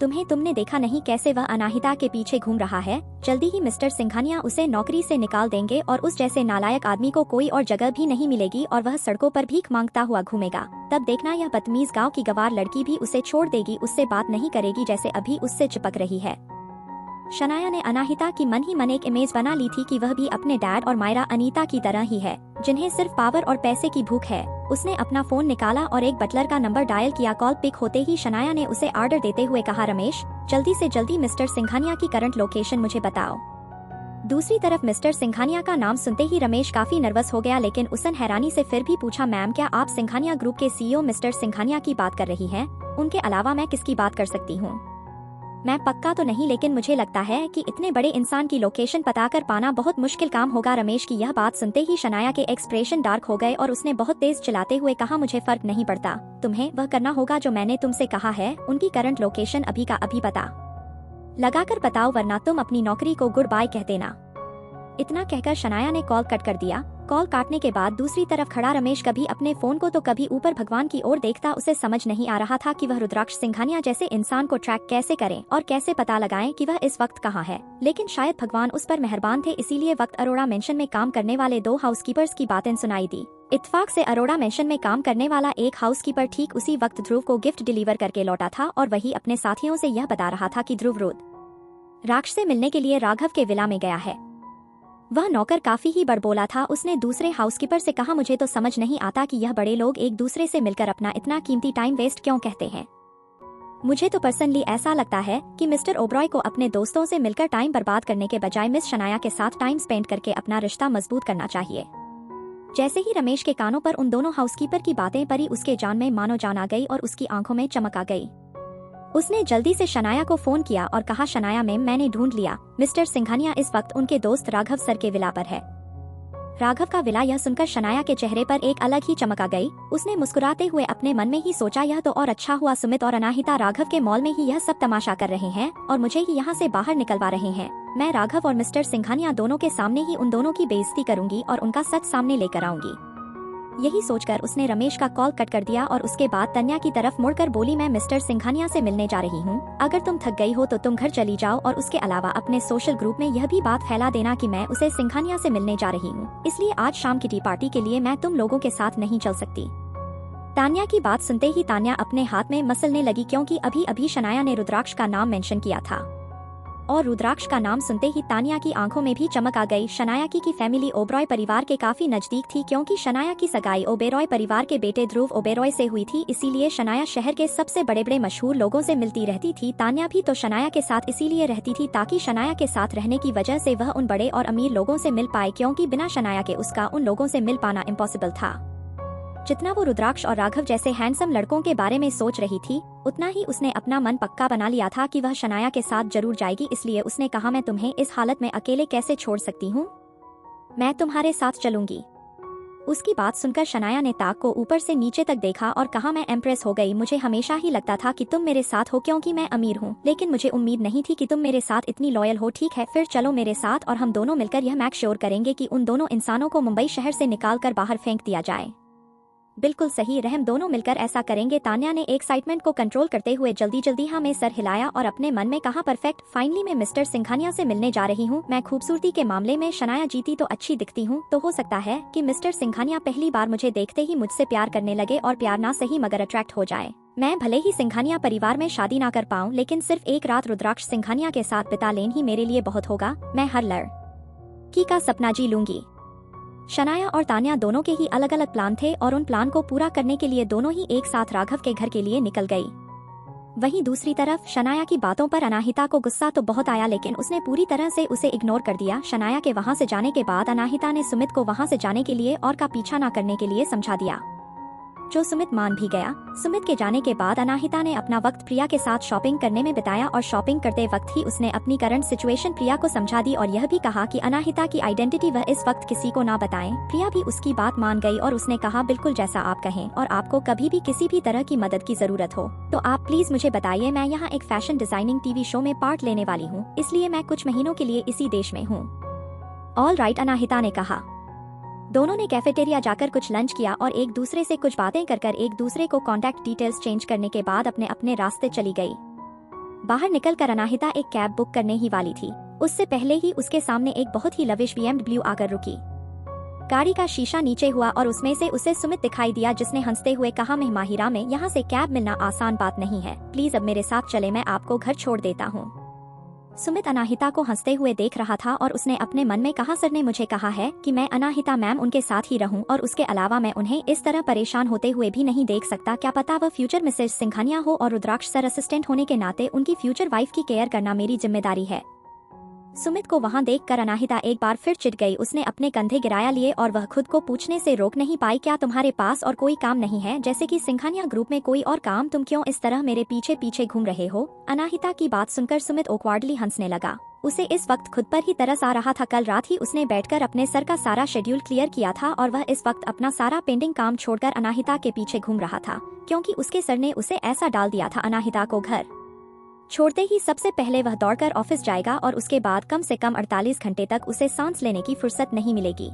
तुमने देखा नहीं कैसे वह अनाहिता के पीछे घूम रहा है? जल्दी ही मिस्टर सिंघानिया उसे नौकरी से निकाल देंगे और उस जैसे नालायक आदमी को कोई और जगह भी नहीं मिलेगी और वह सड़कों पर भीख मांगता हुआ घूमेगा। तब देखना यह बदतमीज गांव की गवार लड़की भी उसे छोड़ देगी, उससे बात नहीं करेगी जैसे अभी उससे चिपक रही है। शनाया ने अनाहिता की मन ही मन एक इमेज बना ली थी कि वह भी अपने डैड और मायरा अनीता की तरह ही है, जिन्हें सिर्फ पावर और पैसे की भूख है। उसने अपना फोन निकाला और एक बटलर का नंबर डायल किया। कॉल पिक होते ही शनाया ने उसे ऑर्डर देते हुए कहा, रमेश, जल्दी से जल्दी मिस्टर सिंघानिया की करंट लोकेशन मुझे बताओ। दूसरी तरफ मिस्टर सिंघानिया का नाम सुनते ही रमेश काफी नर्वस हो गया, लेकिन उसने हैरानी से फिर भी पूछा, मैम, क्या आप सिंघानिया ग्रुप के सीईओ मिस्टर सिंघानिया की बात कर रही हैं? उनके अलावा मैं किसकी बात कर सकती हूँ? मैं पक्का तो नहीं, लेकिन मुझे लगता है कि इतने बड़े इंसान की लोकेशन पता कर पाना बहुत मुश्किल काम होगा। रमेश की यह बात सुनते ही शनाया के एक्सप्रेशन डार्क हो गए और उसने बहुत तेज चिल्लाते हुए कहा, मुझे फर्क नहीं पड़ता, तुम्हें वह करना होगा जो मैंने तुमसे कहा है। उनकी करंट लोकेशन अभी का अभी बता। लगाकर बताओ वरना तुम अपनी नौकरी को गुड बाय कह देना। इतना कहकर शनाया ने कॉल कट कर दिया। कॉल काटने के बाद दूसरी तरफ खड़ा रमेश कभी अपने फोन को तो कभी ऊपर भगवान की ओर देखता। उसे समझ नहीं आ रहा था कि वह रुद्राक्ष सिंघानिया जैसे इंसान को ट्रैक कैसे करें और कैसे पता लगाएं कि वह इस वक्त कहाँ है। लेकिन शायद भगवान उस पर मेहरबान थे, इसीलिए वक्त अरोड़ा मेंशन में काम करने वाले 2 हाउसकीपर्स की बातें सुनाई दी। इत्तेफाक से अरोड़ा मेंशन में काम करने वाला एक हाउसकीपर ठीक उसी वक्त ध्रुव को गिफ्ट डिलीवर करके लौटा था और वही अपने साथियों से यह बता रहा था कि ध्रुव रुद्राक्ष से मिलने के लिए राघव के विला में गया है। वह नौकर काफी ही बड़बोला था। उसने दूसरे हाउसकीपर से कहा, मुझे तो समझ नहीं आता कि यह बड़े लोग एक दूसरे से मिलकर अपना इतना कीमती टाइम वेस्ट क्यों कहते हैं। मुझे तो पर्सनली ऐसा लगता है कि मिस्टर ओबरॉय को अपने दोस्तों से मिलकर टाइम बर्बाद करने के बजाय मिस शनाया के साथ टाइम स्पेंड करके अपना रिश्ता मजबूत करना चाहिए। जैसे ही रमेश के कानों पर उन दोनों हाउसकीपर की बातें पड़ी, उसके जान में मानो जान आ गई और उसकी आंखों में चमक आ गई। उसने जल्दी से शनाया को फोन किया और कहा, शनाया मैम, मैंने ढूंढ लिया। मिस्टर सिंघानिया इस वक्त उनके दोस्त राघव सर के विला पर है। राघव का विला यह सुनकर शनाया के चेहरे पर एक अलग ही चमक आ गई। उसने मुस्कुराते हुए अपने मन में ही सोचा, यह तो और अच्छा हुआ सुमित और अनाहिता राघव के मॉल में ही यह सब तमाशा कर रहे हैं और मुझे ही यहाँ से बाहर निकलवा रहे हैं। मैं राघव और मिस्टर सिंघानिया दोनों के सामने ही उन दोनों की बेइज्जती करूंगी और उनका सच सामने लेकर आऊंगी। यही सोचकर उसने रमेश का कॉल कट कर दिया और उसके बाद तन्या की तरफ मुड़कर बोली, मैं मिस्टर सिंघानिया से मिलने जा रही हूँ। अगर तुम थक गई हो तो तुम घर चली जाओ और उसके अलावा अपने सोशल ग्रुप में यह भी बात फैला देना कि मैं उसे सिंघानिया से मिलने जा रही हूँ, इसलिए आज शाम की टी पार्टी के लिए मैं तुम लोगों के साथ नहीं चल सकती। तान्या की बात सुनते ही तान्या अपने हाथ में मसलने लगी, क्योंकि अभी अभी शनाया ने रुद्राक्ष का नाम मेंशन किया था और रुद्राक्ष का नाम सुनते ही तान्या की आंखों में भी चमक आ गई। शनाया की फैमिली ओबरॉय परिवार के काफी नजदीक थी, क्योंकि शनाया की सगाई ओबेरॉय परिवार के बेटे ध्रुव ओबेरॉय से हुई थी, इसीलिए शनाया शहर के सबसे बड़े बड़े मशहूर लोगों से मिलती रहती थी। तान्या भी तो शनाया के साथ इसीलिए रहती थी ताकि शनाया के साथ रहने की वजह से वह उन बड़े और अमीर लोगों से मिल पाए, क्योंकि बिना शनाया के उसका उन लोगों से मिल पाना इम्पॉसिबल था। जितना वो रुद्राक्ष और राघव जैसे हैंडसम लड़कों के बारे में सोच रही थी, उतना ही उसने अपना मन पक्का बना लिया था कि वह शनाया के साथ जरूर जाएगी। इसलिए उसने कहा, मैं तुम्हें इस हालत में अकेले कैसे छोड़ सकती हूँ, मैं तुम्हारे साथ चलूंगी। उसकी बात सुनकर शनाया ने ताक को ऊपर से नीचे तक देखा और कहा, मैं इम्प्रेस हो गई। मुझे हमेशा ही लगता था कि तुम मेरे साथ हो क्योंकि मैं अमीर हूँ, लेकिन मुझे उम्मीद नहीं थी कि तुम मेरे साथ इतनी लॉयल हो। ठीक है, फिर चलो मेरे साथ और हम दोनों मिलकर यह मेक श्योर करेंगे कि उन दोनों इंसानों को मुंबई शहर से निकाल कर बाहर फेंक दिया जाए। बिल्कुल सही, रहम दोनों मिलकर ऐसा करेंगे। तान्या ने एक्साइटमेंट को कंट्रोल करते हुए जल्दी जल्दी हाँ में सर हिलाया और अपने मन में कहा, परफेक्ट, फाइनली मैं मिस्टर सिंघानिया से मिलने जा रही हूँ। मैं खूबसूरती के मामले में शनाया जीती तो अच्छी दिखती हूँ, तो हो सकता है कि मिस्टर सिंघानिया पहली बार मुझे देखते ही मुझसे प्यार करने लगे और प्यार ना सही मगर अट्रैक्ट हो जाए। मैं भले ही सिंघानिया परिवार में शादी ना कर पाऊँ, लेकिन सिर्फ एक रात रुद्राक्ष सिंघानिया के साथ बिता लेना ही मेरे लिए बहुत होगा। मैं हर लड़की का सपना जी लूंगी। शनाया और तान्या दोनों के ही अलग अलग प्लान थे और उन प्लान को पूरा करने के लिए दोनों ही एक साथ राघव के घर के लिए निकल गई। वहीं दूसरी तरफ शनाया की बातों पर अनाहिता को गुस्सा तो बहुत आया, लेकिन उसने पूरी तरह से उसे इग्नोर कर दिया। शनाया के वहां से जाने के बाद अनाहिता ने सुमित को वहां से जाने के लिए और का पीछा न करने के लिए समझा दिया, जो सुमित मान भी गया। सुमित के जाने के बाद अनाहिता ने अपना वक्त प्रिया के साथ शॉपिंग करने में बिताया और शॉपिंग करते वक्त ही उसने अपनी करंट सिचुएशन प्रिया को समझा दी और यह भी कहा कि अनाहिता की आइडेंटिटी वह इस वक्त किसी को ना बताएं। प्रिया भी उसकी बात मान गई और उसने कहा, बिल्कुल जैसा आप कहें, और आपको कभी भी किसी भी तरह की मदद की जरूरत हो तो आप प्लीज मुझे बताइए। मैं यहाँ एक फैशन डिजाइनिंग टीवी शो में पार्ट लेने वाली हूँ, इसलिए मैं कुछ महीनों के लिए इसी देश में हूँ। ऑल राइट, अनाहिता ने कहा। दोनों ने कैफेटेरिया जाकर कुछ लंच किया और एक दूसरे से कुछ बातें कर एक दूसरे को कॉन्टैक्ट डिटेल्स चेंज करने के बाद अपने अपने रास्ते चली गई। बाहर निकलकर अनाहिता एक कैब बुक करने ही वाली थी, उससे पहले ही उसके सामने एक बहुत ही लविश BMW आकर रुकी। गाड़ी का शीशा नीचे हुआ और उसमें से उसे सुमित दिखाई दिया, जिसने हंसते हुए कहा, महिमाहिरा में यहाँ से कैब मिलना आसान बात नहीं है, प्लीज अब मेरे साथ चले, मैं आपको घर छोड़ देता हूँ। सुमित अनाहिता को हंसते हुए देख रहा था और उसने अपने मन में कहा, सर ने मुझे कहा है कि मैं अनाहिता मैम उनके साथ ही रहूं और उसके अलावा मैं उन्हें इस तरह परेशान होते हुए भी नहीं देख सकता। क्या पता वह फ्यूचर मिसेज सिंघानिया हो और रुद्राक्ष सर असिस्टेंट होने के नाते उनकी फ्यूचर वाइफ की केयर करना मेरी जिम्मेदारी है। सुमित को वहां देखकर अनाहिता एक बार फिर चिढ़ गई। उसने अपने कंधे गिराया लिए और वह खुद को पूछने से रोक नहीं पाई, क्या तुम्हारे पास और कोई काम नहीं है, जैसे कि सिंघानिया ग्रुप में कोई और काम? तुम क्यों इस तरह मेरे पीछे पीछे घूम रहे हो? अनाहिता की बात सुनकर सुमित ऑकवर्डली हंसने लगा। उसे इस वक्त खुद पर ही तरस आ रहा था। कल रात ही उसने बैठकर अपने सर का सारा शेड्यूल क्लियर किया था और वह इस वक्त अपना सारा पेंडिंग काम छोड़कर अनाहिता के पीछे घूम रहा था, क्योंकि उसके सर ने उसे ऐसा डाल दिया था अनाहिता को घर छोड़ते ही सबसे पहले वह दौड़कर ऑफिस जाएगा और उसके बाद कम से कम 48 घंटे तक उसे सांस लेने की फुर्सत नहीं मिलेगी।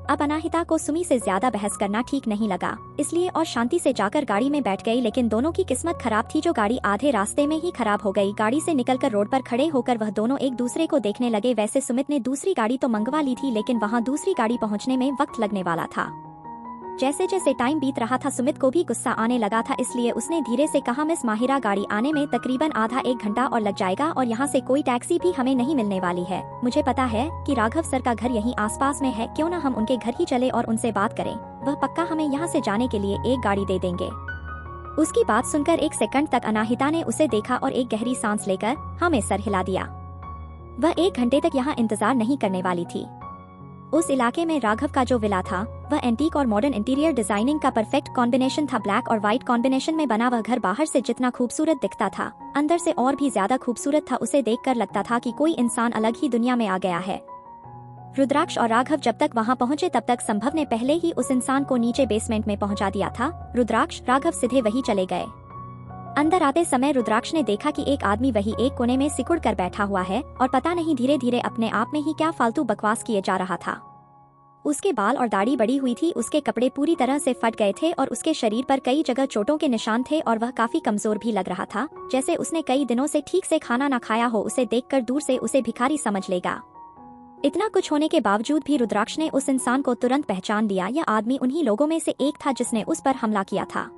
अब अनाहिता को सुमी से ज्यादा बहस करना ठीक नहीं लगा, इसलिए और शांति से जाकर गाड़ी में बैठ गई। लेकिन दोनों की किस्मत खराब थी, जो गाड़ी आधे रास्ते में ही खराब हो गई। गाड़ी से निकलकर रोड पर खड़े होकर वह दोनों एक दूसरे को देखने लगे। वैसे सुमित ने दूसरी गाड़ी तो मंगवा ली थी, लेकिन वहाँ दूसरी गाड़ी पहुँचने में वक्त लगने वाला था। जैसे जैसे टाइम बीत रहा था सुमित को भी गुस्सा आने लगा था, इसलिए उसने धीरे से कहा, मिस माहिरा, गाड़ी आने में तकरीबन आधा एक घंटा और लग जाएगा और यहाँ से कोई टैक्सी भी हमें नहीं मिलने वाली है। मुझे पता है कि राघव सर का घर यहीं आसपास में है, क्यों न हम उनके घर ही चले और उनसे बात करें, वह पक्का हमें यहाँ से जाने के लिए एक गाड़ी दे देंगे। उसकी बात सुनकर एक सेकंड तक अनाहिता ने उसे देखा और एक गहरी सांस लेकर हमें सर हिला दिया। वह एक घंटे तक यहाँ इंतजार नहीं करने वाली थी। उस इलाके में राघव का जो विला था वह एंटीक और मॉडर्न इंटीरियर डिजाइनिंग का परफेक्ट कॉम्बिनेशन था। ब्लैक और व्हाइट कॉम्बिनेशन में बना वह घर बाहर से जितना खूबसूरत दिखता था, अंदर से और भी ज्यादा खूबसूरत था। उसे देखकर लगता था कि कोई इंसान अलग ही दुनिया में आ गया है। रुद्राक्ष और राघव जब तक वहां पहुंचे तब तक संभव ने पहले ही उस इंसान को नीचे बेसमेंट में पहुंचा दिया था। रुद्राक्ष राघव सीधे वही चले गए। अंदर आते समय रुद्राक्ष ने देखा कि एक आदमी वही एक कोने में सिकुड़ कर बैठा हुआ है और पता नहीं धीरे धीरे अपने आप में ही क्या फालतू बकवास किए जा रहा था। उसके बाल और दाढ़ी बड़ी हुई थी, उसके कपड़े पूरी तरह से फट गए थे और उसके शरीर पर कई जगह चोटों के निशान थे और वह काफी कमजोर भी लग रहा था, जैसे उसने कई दिनों से ठीक से खाना न खाया हो। उसे देखकर दूर से उसे भिखारी समझ लेगा। इतना कुछ होने के बावजूद भी रुद्राक्ष ने उस इंसान को तुरंत पहचान लिया। यह आदमी उन्हीं लोगों में से एक था जिसने उस पर हमला किया था।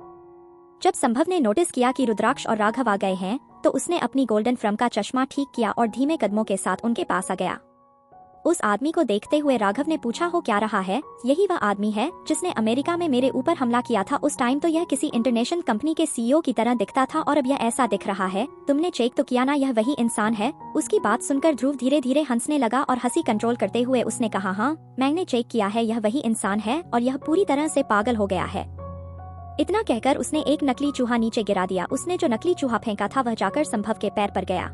जब संभव ने नोटिस किया कि रुद्राक्ष और राघव आ गए हैं तो उसने अपनी गोल्डन फ्रम का चश्मा ठीक किया और धीमे कदमों के साथ उनके पास आ गया। उस आदमी को देखते हुए राघव ने पूछा, हो क्या रहा है? यही वह आदमी है जिसने अमेरिका में मेरे ऊपर हमला किया था। उस टाइम तो यह किसी इंटरनेशनल कंपनी के सीईओ की तरह दिखता था और अब यह ऐसा दिख रहा है। तुमने चेक तो किया ना, यह वही इंसान है? उसकी बात सुनकर ध्रुव धीरे धीरे हंसने लगा और हंसी कंट्रोल करते हुए उसने कहा, हाँ मैंने चेक किया है, यह वही इंसान है और यह पूरी तरह से पागल हो गया है। इतना कहकर उसने एक नकली चूहा नीचे गिरा दिया। उसने जो नकली चूहा फेंका था वह जाकर संभव के पैर पर गया।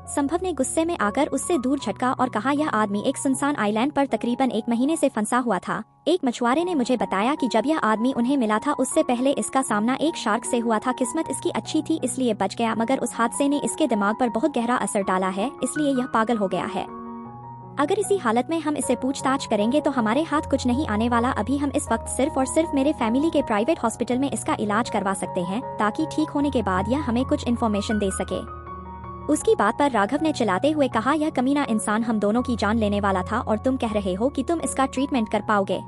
संभव ने गुस्से में आकर उससे दूर झटका और कहा, यह आदमी एक सुनसान आइलैंड पर तकरीबन 1 महीने से फंसा हुआ था। एक मछुआरे ने मुझे बताया कि जब यह आदमी उन्हें मिला था उससे पहले इसका सामना एक शार्क से हुआ था। किस्मत इसकी अच्छी थी इसलिए बच गया, मगर उस हादसे ने इसके दिमाग पर बहुत गहरा असर डाला है, इसलिए यह पागल हो गया है। अगर इसी हालत में हम इसे पूछताछ करेंगे तो हमारे हाथ कुछ नहीं आने वाला। अभी हम इस वक्त सिर्फ और सिर्फ मेरे फैमिली के प्राइवेट हॉस्पिटल में इसका इलाज करवा सकते हैं ताकि ठीक होने के बाद यह हमें कुछ इन्फॉर्मेशन दे सके। उसकी बात पर राघव ने चिल्लाते हुए कहा, यह कमीना इंसान हम दोनों की जान लेने वाला था और तुम कह रहे हो कि तुम इसका ट्रीटमेंट कर पाओगे।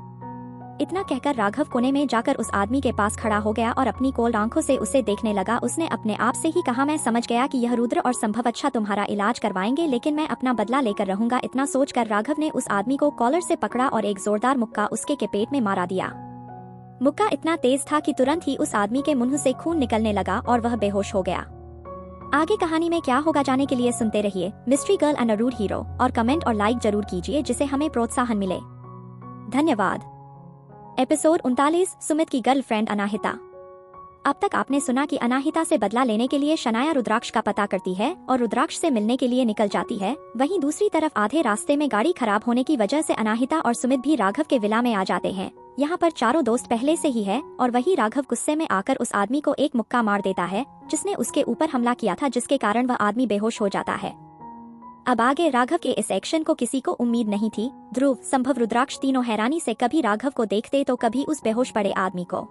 इतना कहकर राघव कोने में जाकर उस आदमी के पास खड़ा हो गया और अपनी कोल्ड आंखों से उसे देखने लगा। उसने अपने आप से ही कहा, मैं समझ गया कि यह रुद्र और संभव अच्छा तुम्हारा इलाज करवाएंगे, लेकिन मैं अपना बदला लेकर रहूंगा। इतना सोचकर राघव ने उस आदमी को कॉलर से पकड़ा और एक जोरदार मुक्का उसके के पेट में मारा दिया। मुक्का इतना तेज था कि तुरंत ही उस आदमी के मुंह से खून निकलने लगा और वह बेहोश हो गया। आगे कहानी में क्या होगा जाने के लिए सुनते रहिए mystery girl and a rude hero और कमेंट और लाइक जरूर कीजिए जिससे हमें प्रोत्साहन मिले। धन्यवाद। एपिसोड 39, सुमित की गर्लफ्रेंड अनाहिता। अब तक आपने सुना कि अनाहिता से बदला लेने के लिए शनाया रुद्राक्ष का पता करती है और रुद्राक्ष से मिलने के लिए निकल जाती है। वहीं दूसरी तरफ आधे रास्ते में गाड़ी खराब होने की वजह से अनाहिता और सुमित भी राघव के विला में आ जाते हैं। यहाँ पर चारों दोस्त पहले से ही है और वही राघव गुस्से में आकर उस आदमी को एक मुक्का मार देता है जिसने उसके ऊपर हमला किया था, जिसके कारण वह आदमी बेहोश हो जाता है। अब आगे राघव के इस एक्शन को किसी को उम्मीद नहीं थी। ध्रुव, संभव, रुद्राक्ष तीनों हैरानी से कभी राघव को देखते तो कभी उस बेहोश पड़े आदमी को।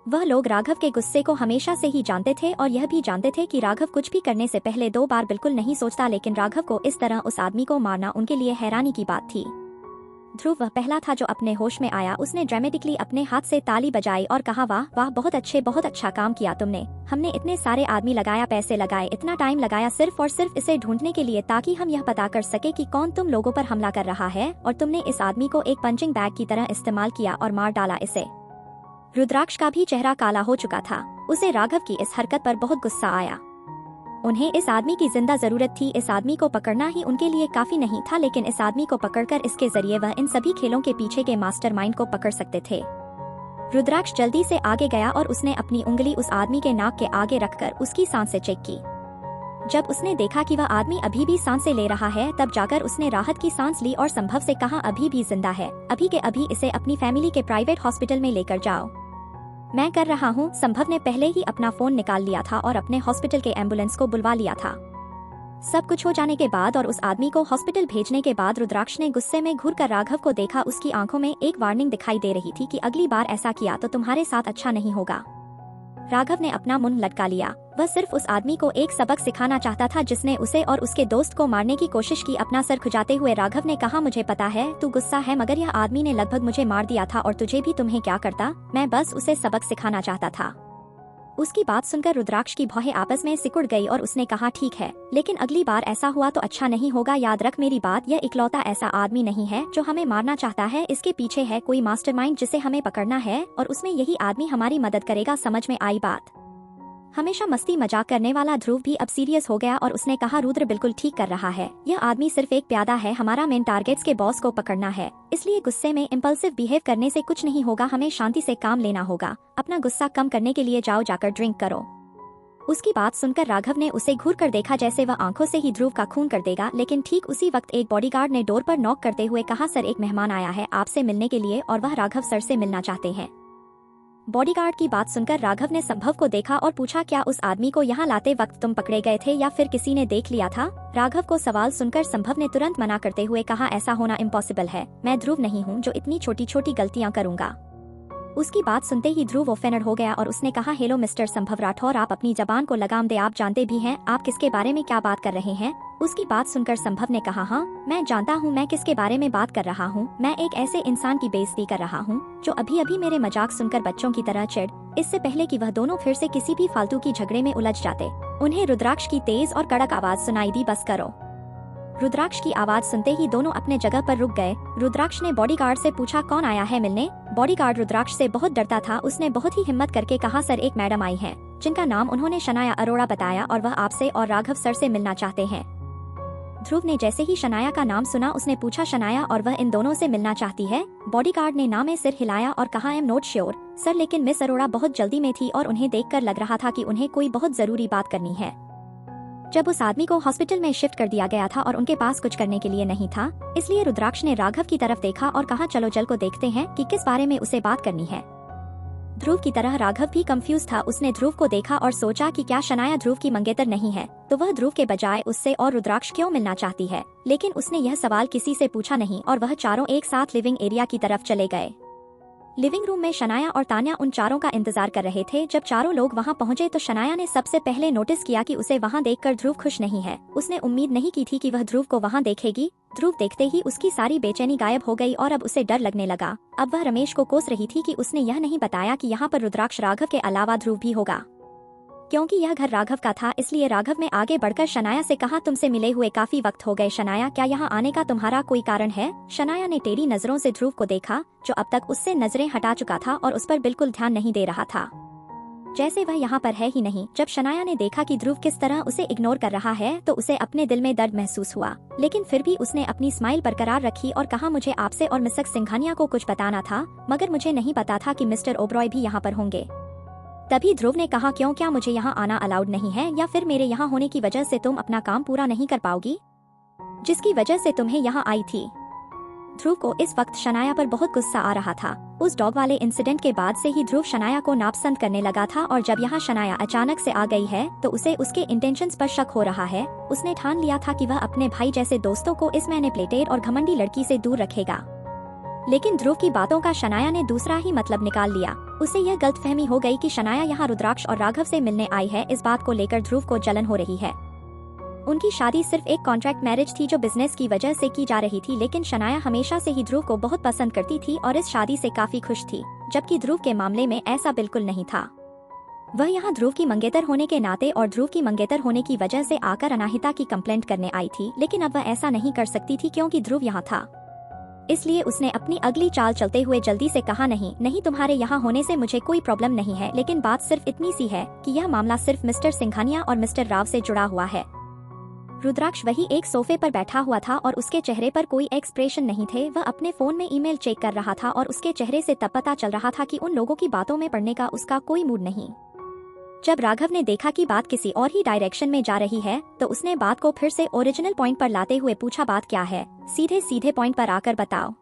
वह लोग राघव के गुस्से को हमेशा से ही जानते थे और यह भी जानते थे कि राघव कुछ भी करने से पहले 2 बार बिल्कुल नहीं सोचता, लेकिन राघव को इस तरह उस आदमी को मारना उनके लिए हैरानी की बात थी। ध्रुव वह पहला था जो अपने होश में आया। उसने ड्रामेटिकली अपने हाथ से ताली बजाई और कहा, वाह वाह, बहुत अच्छा काम किया तुमने। हमने इतने सारे आदमी लगाया, पैसे लगाए, इतना टाइम लगाया सिर्फ और सिर्फ इसे ढूंढने के लिए ताकि हम यह पता कर सके कि कौन तुम लोगों पर हमला कर रहा है, और तुमने इस आदमी को एक पंचिंग बैग की तरह इस्तेमाल किया और मार डाला इसे। रुद्राक्ष का भी चेहरा काला हो चुका था। उसे राघव की इस हरकत पर बहुत गुस्सा आया। उन्हें इस आदमी की जिंदा जरूरत थी। इस आदमी को पकड़ना ही उनके लिए काफी नहीं था, लेकिन इस आदमी को पकड़कर इसके जरिए वह इन सभी खेलों के पीछे के मास्टरमाइंड को पकड़ सकते थे। रुद्राक्ष जल्दी से आगे गया और उसने अपनी उंगली उस आदमी के नाक के आगे रखकर उसकी सांसें चेक की। जब उसने देखा कि वह आदमी अभी भी सांसें ले रहा है, तब जाकर उसने राहत की सांस ली और संभव से कहा, अभी भी जिंदा है, अभी के अभी इसे अपनी फैमिली के प्राइवेट हॉस्पिटल में लेकर जाओ। मैं कर रहा हूँ। संभव ने पहले ही अपना फोन निकाल लिया था और अपने हॉस्पिटल के एम्बुलेंस को बुलवा लिया था। सब कुछ हो जाने के बाद और उस आदमी को हॉस्पिटल भेजने के बाद रुद्राक्ष ने गुस्से में घूरकर राघव को देखा। उसकी आंखों में एक वार्निंग दिखाई दे रही थी कि अगली बार ऐसा किया तो तुम्हारे साथ अच्छा नहीं होगा। राघव ने अपना मुंह लटका लिया। वह सिर्फ उस आदमी को एक सबक सिखाना चाहता था जिसने उसे और उसके दोस्त को मारने की कोशिश की। अपना सर खुजाते हुए राघव ने कहा, मुझे पता है तू गुस्सा है, मगर यह आदमी ने लगभग मुझे मार दिया था और तुझे भी। तुम्हें क्या करता, मैं बस उसे सबक सिखाना चाहता था। उसकी बात सुनकर रुद्राक्ष की भौहें आपस में सिकुड़ गई और उसने कहा, ठीक है, लेकिन अगली बार ऐसा हुआ तो अच्छा नहीं होगा। याद रख मेरी बात, यह इकलौता ऐसा आदमी नहीं है जो हमें मारना चाहता है। इसके पीछे है कोई मास्टरमाइंड जिसे हमें पकड़ना है और उसमें यही आदमी हमारी मदद करेगा। समझ में आई बात? हमेशा मस्ती मजाक करने वाला ध्रुव भी अब सीरियस हो गया और उसने कहा, रुद्र बिल्कुल ठीक कर रहा है। यह आदमी सिर्फ एक प्यादा है। हमारा मेन टारगेट्स के बॉस को पकड़ना है, इसलिए गुस्से में इम्पल्सिव बिहेव करने से कुछ नहीं होगा। हमें शांति से काम लेना होगा। अपना गुस्सा कम करने के लिए जाओ, जाकर ड्रिंक करो। उसकी बात सुनकर राघव ने उसे घूर कर देखा जैसे वह आंखों से ही ध्रुव का खून कर देगा। लेकिन ठीक उसी वक्त एक बॉडीगार्ड ने डोर पर नॉक करते हुए कहा, सर एक मेहमान आया है आपसे मिलने के लिए और वह राघव सर से मिलना चाहते हैं। बॉडीगार्ड की बात सुनकर राघव ने संभव को देखा और पूछा, क्या उस आदमी को यहाँ लाते वक्त तुम पकड़े गए थे या फिर किसी ने देख लिया था? राघव को सवाल सुनकर संभव ने तुरंत मना करते हुए कहा, ऐसा होना इम्पॉसिबल है। मैं ध्रुव नहीं हूँ जो इतनी छोटी छोटी गलतियाँ करूंगा। उसकी बात सुनते ही ध्रुव ऑफेंडेड हो गया और उसने कहा, हेलो मिस्टर संभव राठौर, आप अपनी जबान को लगाम दे। आप जानते भी हैं आप किसके बारे में क्या बात कर रहे हैं? उसकी बात सुनकर संभव ने कहा, हाँ मैं जानता हूँ मैं किसके बारे में बात कर रहा हूँ। मैं एक ऐसे इंसान की बेइज्जती कर रहा हूँ जो अभी अभी मेरे मजाक सुनकर बच्चों की तरह चिढ़, इससे पहले कि वह दोनों फिर से किसी भी फालतू की झगड़े में उलझ जाते। उन्हें रुद्राक्ष की तेज और कड़क आवाज सुनाई दी, बस करो। रुद्राक्ष की आवाज सुनते ही दोनों अपने जगह पर रुक गए। रुद्राक्ष ने बॉडीगार्ड से पूछा, कौन आया है मिलने? बॉडीगार्ड रुद्राक्ष से बहुत डरता था। उसने बहुत ही हिम्मत करके कहा, सर एक मैडम आई है जिनका नाम उन्होंने शनाया अरोड़ा बताया और वह आपसे और राघव सर से मिलना चाहते हैं। ध्रुव ने जैसे ही शनाया का नाम सुना उसने पूछा, शनाया और वह इन दोनों से मिलना चाहती है? बॉडीगार्ड ने नाम में सिर हिलाया और कहा, I am not sure sir, लेकिन मिस अरोड़ा बहुत जल्दी में थी और उन्हें देखकर लग रहा था कि उन्हें कोई बहुत जरूरी बात करनी है। जब उस आदमी को हॉस्पिटल में शिफ्ट कर दिया गया था और उनके पास कुछ करने के लिए नहीं था, इसलिए रुद्राक्ष ने राघव की तरफ देखा और कहा, चलो जल को देखते हैं कि किस बारे में उसे बात करनी है। ध्रुव की तरह राघव भी कंफ्यूज था। उसने ध्रुव को देखा और सोचा कि क्या शनाया ध्रुव की मंगेतर नहीं है, तो वह ध्रुव के बजाय उससे और रुद्राक्ष क्यों मिलना चाहती है? लेकिन उसने यह सवाल किसी से पूछा नहीं और वह चारों एक साथ लिविंग एरिया की तरफ चले गए। लिविंग रूम में शनाया और तान्या उन चारों का इंतजार कर रहे थे। जब चारों लोग वहां पहुंचे तो शनाया ने सबसे पहले नोटिस किया कि उसे वहां देखकर ध्रुव खुश नहीं है। उसने उम्मीद नहीं की थी कि वह ध्रुव को वहां देखेगी। ध्रुव देखते ही उसकी सारी बेचैनी गायब हो गई और अब उसे डर लगने लगा। अब वह रमेश को कोस रही थी कि उसने यह नहीं बताया कि यहाँ पर रुद्राक्ष राघव के अलावा ध्रुव भी होगा। क्योंकि यह घर राघव का था, इसलिए राघव ने आगे बढ़कर शनाया से कहा, तुमसे मिले हुए काफी वक्त हो गए शनाया, क्या यहाँ आने का तुम्हारा कोई कारण है? शनाया ने टेढ़ी नजरों से ध्रुव को देखा जो अब तक उससे नजरें हटा चुका था और उस पर बिल्कुल ध्यान नहीं दे रहा था, जैसे वह यहाँ पर है ही नहीं। जब शनाया ने देखा कि ध्रुव किस तरह उसे इग्नोर कर रहा है तो उसे अपने दिल में दर्द महसूस हुआ, लेकिन फिर भी उसने अपनी स्माइल बरकरार रखी और कहा, मुझे आपसे और मिसेस सिंघानिया को कुछ बताना था, मगर मुझे नहीं पता था कि मिस्टर ओबरॉय भी यहाँ पर होंगे। तभी ध्रुव ने कहा, क्यों, क्या मुझे यहाँ आना अलाउड नहीं है या फिर मेरे यहाँ होने की वजह से तुम अपना काम पूरा नहीं कर पाओगी जिसकी वजह से तुम्हें यहाँ आई थी? ध्रुव को इस वक्त शनाया पर बहुत गुस्सा आ रहा था। उस डॉग वाले इंसिडेंट के बाद से ही ध्रुव शनाया को नापसंद करने लगा था और जब यहाँ शनाया अचानक से आ गई है तो उसे उसके इंटेंशंस पर शक हो रहा है। उसने ठान लिया था कि वह अपने भाई जैसे दोस्तों को इस मैनिपुलेटेड और घमंडी लड़की से दूर रखेगा, लेकिन ध्रुव की बातों का शनाया ने दूसरा ही मतलब निकाल लिया। उसे यह गलतफहमी हो गई कि शनाया यहाँ रुद्राक्ष और राघव से मिलने आई है। इस बात को लेकर ध्रुव को जलन हो रही है। उनकी शादी सिर्फ एक कॉन्ट्रैक्ट मैरिज थी जो बिजनेस की वजह से की जा रही थी, लेकिन शनाया हमेशा से ही ध्रुव को बहुत पसंद करती थी और इस शादी से काफी खुश थी, जबकि ध्रुव के मामले में ऐसा बिल्कुल नहीं था। वह यहाँ ध्रुव की मंगेतर होने के नाते और ध्रुव की मंगेतर होने की वजह से आकर अनाहिता की कंप्लेंट करने आई थी, लेकिन अब वह ऐसा नहीं कर सकती थी क्योंकि ध्रुव यहाँ था। इसलिए उसने अपनी अगली चाल चलते हुए जल्दी से कहा, नहीं तुम्हारे यहाँ होने से मुझे कोई प्रॉब्लम नहीं है, लेकिन बात सिर्फ इतनी सी है कि यह मामला सिर्फ मिस्टर सिंघानिया और मिस्टर राव से जुड़ा हुआ है। रुद्राक्ष वही एक सोफे पर बैठा हुआ था और उसके चेहरे पर कोई एक्सप्रेशन नहीं थे। वह अपने फोन में ईमेल चेक कर रहा था और उसके चेहरे से तब पता चल रहा था कि उन लोगों की बातों में पड़ने का उसका कोई मूड नहीं। जब राघव ने देखा कि बात किसी और ही डायरेक्शन में जा रही है तो उसने बात को फिर से ओरिजिनल पॉइंट पर लाते हुए पूछा, बात क्या है? सीधे सीधे पॉइंट पर आकर बताओ।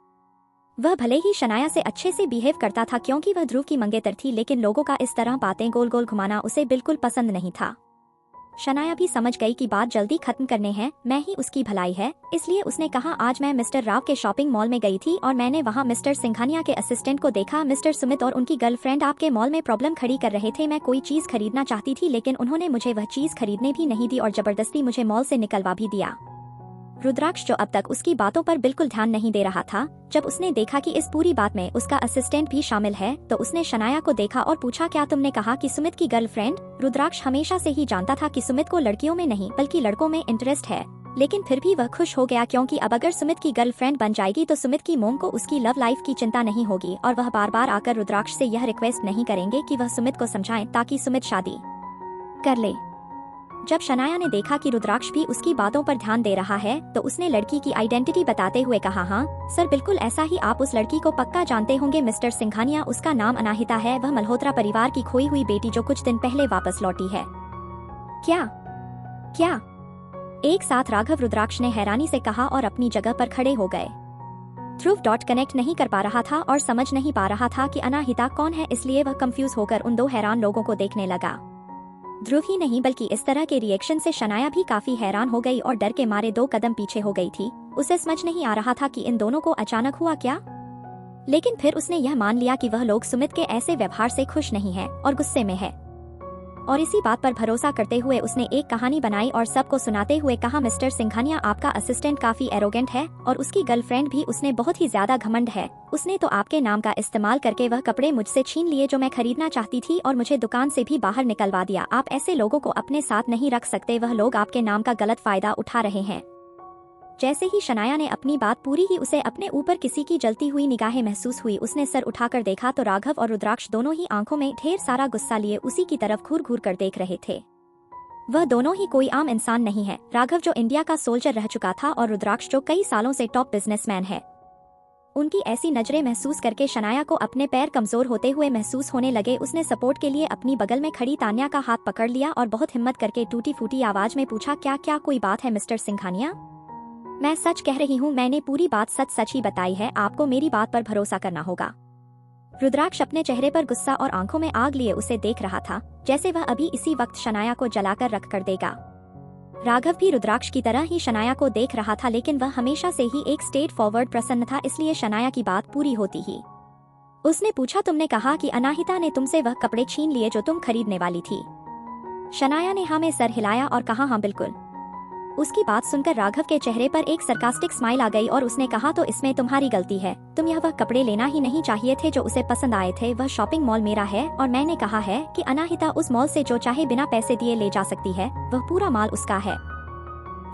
वह भले ही शनाया से अच्छे से बिहेव करता था क्योंकि वह ध्रुव की मंगेतर थी, लेकिन लोगों का इस तरह बातें गोल गोल घुमाना उसे बिल्कुल पसंद नहीं था। शनाया भी समझ गई कि बात जल्दी खत्म करने हैं, मैं ही उसकी भलाई है, इसलिए उसने कहा आज मैं मिस्टर राव के शॉपिंग मॉल में गई थी और मैंने वहाँ मिस्टर सिंघानिया के असिस्टेंट को देखा। मिस्टर सुमित और उनकी गर्लफ्रेंड आपके मॉल में प्रॉब्लम खड़ी कर रहे थे। मैं कोई चीज खरीदना चाहती थी लेकिन उन्होंने मुझे वह चीज खरीदने भी नहीं दी और जबरदस्ती मुझे मॉल से निकलवा भी दिया। रुद्राक्ष जो अब तक उसकी बातों पर बिल्कुल ध्यान नहीं दे रहा था, जब उसने देखा कि इस पूरी बात में उसका असिस्टेंट भी शामिल है तो उसने शनाया को देखा और पूछा क्या तुमने कहा कि सुमित की गर्लफ्रेंड? रुद्राक्ष हमेशा से ही जानता था कि सुमित को लड़कियों में नहीं बल्कि लड़कों में इंटरेस्ट है, लेकिन फिर भी वह खुश हो गया क्योंकि अब अगर सुमित की गर्लफ्रेंड बन जाएगी तो सुमित की मोम को उसकी लव लाइफ की चिंता नहीं होगी और वह बार बार आकर रुद्राक्ष से यह रिक्वेस्ट नहीं करेंगे कि वह सुमित को समझाएं ताकि सुमित शादी कर ले। जब शनाया ने देखा कि रुद्राक्ष भी उसकी बातों पर ध्यान दे रहा है तो उसने लड़की की आइडेंटिटी बताते हुए कहा हाँ सर बिल्कुल ऐसा ही, आप उस लड़की को पक्का जानते होंगे, मिस्टर सिंघानिया, उसका नाम अनाहिता है, वह मल्होत्रा परिवार की खोई हुई बेटी जो कुछ दिन पहले वापस लौटी है। क्या क्या? एक साथ राघव रुद्राक्ष ने हैरानी से कहा और अपनी जगह पर खड़े हो गए। ध्रुव डॉट कनेक्ट नहीं कर पा रहा था और समझ नहीं पा रहा था कि अनाहिता कौन है, इसलिए वह कंफ्यूज होकर उन दो हैरान लोगों को देखने लगा। ध्रुव ही नहीं बल्कि इस तरह के रिएक्शन से शनाया भी काफी हैरान हो गई और डर के मारे 2 कदम पीछे हो गई थी। उसे समझ नहीं आ रहा था कि इन दोनों को अचानक हुआ क्या, लेकिन फिर उसने यह मान लिया कि वह लोग सुमित के ऐसे व्यवहार से खुश नहीं है और गुस्से में है। और इसी बात पर भरोसा करते हुए उसने एक कहानी बनाई और सबको सुनाते हुए कहा मिस्टर सिंघानिया आपका असिस्टेंट काफी एरोगेंट है और उसकी गर्लफ्रेंड भी, उसने बहुत ही ज्यादा घमंड है। उसने तो आपके नाम का इस्तेमाल करके वह कपड़े मुझसे छीन लिए जो मैं खरीदना चाहती थी और मुझे दुकान से भी बाहर निकलवा दिया। आप ऐसे लोगों को अपने साथ नहीं रख सकते, वह लोग आपके नाम का गलत फायदा उठा रहे हैं। जैसे ही शनाया ने अपनी बात पूरी की उसे अपने ऊपर किसी की जलती हुई निगाहें महसूस हुई। उसने सर उठाकर देखा तो राघव और रुद्राक्ष दोनों ही आंखों में ढेर सारा गुस्सा लिए उसी की तरफ घूर घूर कर देख रहे थे। वह दोनों ही कोई आम इंसान नहीं है, राघव जो इंडिया का सोल्जर रह चुका था और रुद्राक्ष जो कई सालों से टॉप बिजनेसमैन है। उनकी ऐसी नजरें महसूस करके शनाया को अपने पैर कमजोर होते हुए महसूस होने लगे। उसने सपोर्ट के लिए अपनी बगल में खड़ी तान्या का हाथ पकड़ लिया और बहुत हिम्मत करके टूटी फूटी आवाज में पूछा क्या क्या कोई बात है मिस्टर सिंघानिया? मैं सच कह रही हूँ, मैंने पूरी बात सच ही बताई है, आपको मेरी बात पर भरोसा करना होगा। रुद्राक्ष अपने चेहरे पर गुस्सा और आंखों में आग लिए उसे देख रहा था, जैसे वह अभी इसी वक्त शनाया को जलाकर रख कर देगा। राघव भी रुद्राक्ष की तरह ही शनाया को देख रहा था, लेकिन वह हमेशा से ही एक स्ट्रेट फॉरवर्ड प्रसन्न था, इसलिए शनाया की बात पूरी होती ही उसने पूछा तुमने कहा कि अनाहिता ने तुमसे वह कपड़े छीन लिए जो तुम खरीदने वाली थी? शनाया ने हाँ में सर हिलाया और कहा हाँ बिल्कुल। उसकी बात सुनकर राघव के चेहरे पर एक सरकास्टिक स्माइल आ गई और उसने कहा तो इसमें तुम्हारी गलती है, तुम यह वह कपड़े लेना ही नहीं चाहिए थे जो उसे पसंद आए थे। वह शॉपिंग मॉल मेरा है और मैंने कहा है कि अनाहिता उस मॉल से जो चाहे बिना पैसे दिए ले जा सकती है, वह पूरा माल उसका है।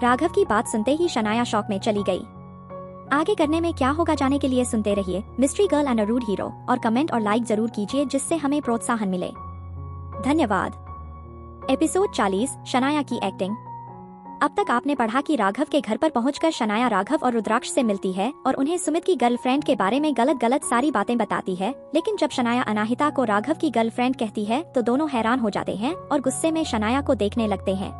राघव की बात सुनते ही शनाया शॉक में चली गई। आगे करने में क्या होगा जाने के लिए सुनते रहिए mystery girl and a rude hero और कमेंट और लाइक जरूर कीजिए जिससे हमें प्रोत्साहन मिले। धन्यवाद। एपिसोड 40 शनाया की एक्टिंग। अब तक आपने पढ़ा कि राघव के घर पर पहुंचकर शनाया राघव और रुद्राक्ष से मिलती है और उन्हें सुमित की गर्लफ्रेंड के बारे में गलत सारी बातें बताती है, लेकिन जब शनाया अनाहिता को राघव की गर्लफ्रेंड कहती है तो दोनों हैरान हो जाते हैं और गुस्से में शनाया को देखने लगते हैं।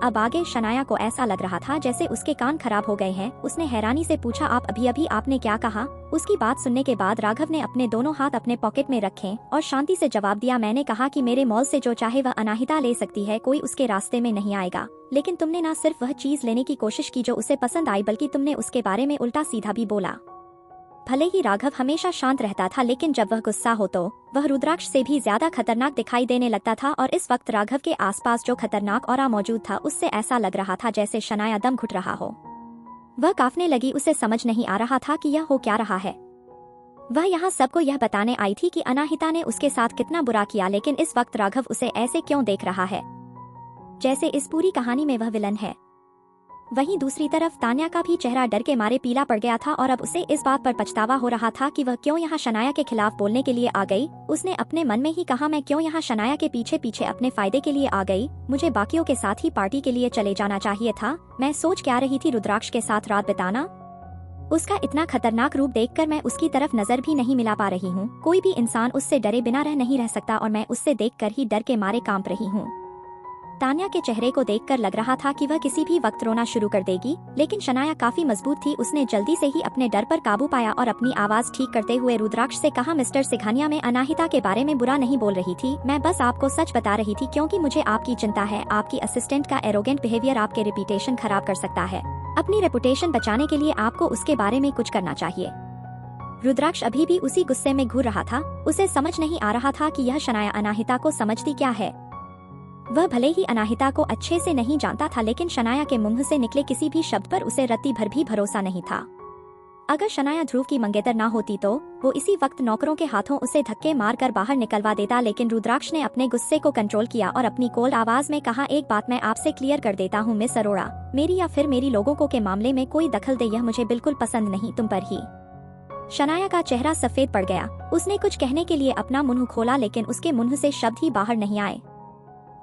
अब आगे शनाया को ऐसा लग रहा था जैसे उसके कान खराब हो गए हैं। उसने हैरानी से पूछा आप अभी आपने क्या कहा? उसकी बात सुनने के बाद राघव ने अपने दोनों हाथ अपने पॉकेट में रखे और शांति से जवाब दिया मैंने कहा कि मेरे मॉल से जो चाहे वह अनाहिता ले सकती है, कोई उसके रास्ते में नहीं आएगा। लेकिन तुमने न सिर्फ वह चीज लेने की कोशिश की जो उसे पसंद आई, बल्कि तुमने उसके बारे में उल्टा सीधा भी बोला। भले ही राघव हमेशा शांत रहता था, लेकिन जब वह गुस्सा हो तो वह रुद्राक्ष से भी ज्यादा खतरनाक दिखाई देने लगता था और इस वक्त राघव के आसपास जो खतरनाक ऑरा मौजूद था उससे ऐसा लग रहा था जैसे शनाया दम घुट रहा हो। वह कांपने लगी, उसे समझ नहीं आ रहा था कि यह हो क्या रहा है। वह यहाँ सबको यह बताने आई थी कि अनाहिता ने उसके साथ कितना बुरा किया, लेकिन इस वक्त राघव उसे ऐसे क्यों देख रहा है जैसे इस पूरी कहानी में वह विलन है। वहीं दूसरी तरफ तान्या का भी चेहरा डर के मारे पीला पड़ गया था और अब उसे इस बात पर पछतावा हो रहा था कि वह क्यों यहाँ शनाया के खिलाफ बोलने के लिए आ गई। उसने अपने मन में ही कहा मैं क्यों यहाँ शनाया के पीछे पीछे अपने फायदे के लिए आ गई, मुझे बाकियों के साथ ही पार्टी के लिए चले जाना चाहिए था। मैं सोच क्या रही थी रुद्राक्ष के साथ रात बिताना। उसका इतना खतरनाक रूप देखकर मैं उसकी तरफ नजर भी नहीं मिला पा रही हूँ। कोई भी इंसान उससे डरे बिना नहीं रह सकता और मैं उससे देखकर ही डर के मारे कांप रही हूँ। तान्या के चेहरे को देखकर लग रहा था कि वह किसी भी वक्त रोना शुरू कर देगी, लेकिन शनाया काफी मजबूत थी। उसने जल्दी से ही अपने डर पर काबू पाया और अपनी आवाज ठीक करते हुए रुद्राक्ष से कहा, मिस्टर सिंघानिया, मैं अनाहिता के बारे में बुरा नहीं बोल रही थी, मैं बस आपको सच बता रही थी क्योंकि मुझे आपकी चिंता है। आपकी असिस्टेंट का एरोगेंट बिहेवियर आपके रेपुटेशन खराब कर सकता है। अपनी रेपुटेशन बचाने के लिए आपको उसके बारे में कुछ करना चाहिए। रुद्राक्ष अभी भी उसी गुस्से में घूर रहा था। उसे समझ नहीं आ रहा था कि यह शनाया अनाहिता को समझती क्या है। वह भले ही अनाहिता को अच्छे से नहीं जानता था, लेकिन शनाया के मुंह से निकले किसी भी शब्द पर उसे रत्ती भर भी भरोसा नहीं था। अगर शनाया ध्रुव की मंगेतर ना होती तो वो इसी वक्त नौकरों के हाथों उसे धक्के मारकर बाहर निकलवा देता, लेकिन रुद्राक्ष ने अपने गुस्से को कंट्रोल किया और अपनी कोल्ड आवाज में कहा, एक बात मैं आपसे क्लियर कर देता हूँ मिस अरोड़ा, मेरी या फिर मेरी लोगों को के मामले में कोई दखल दे यह मुझे बिल्कुल पसंद नहीं, तुम पर ही। शनाया का चेहरा सफेद पड़ गया। उसने कुछ कहने के लिए अपना मुंह खोला, लेकिन उसके मुंह से शब्द ही बाहर नहीं आए।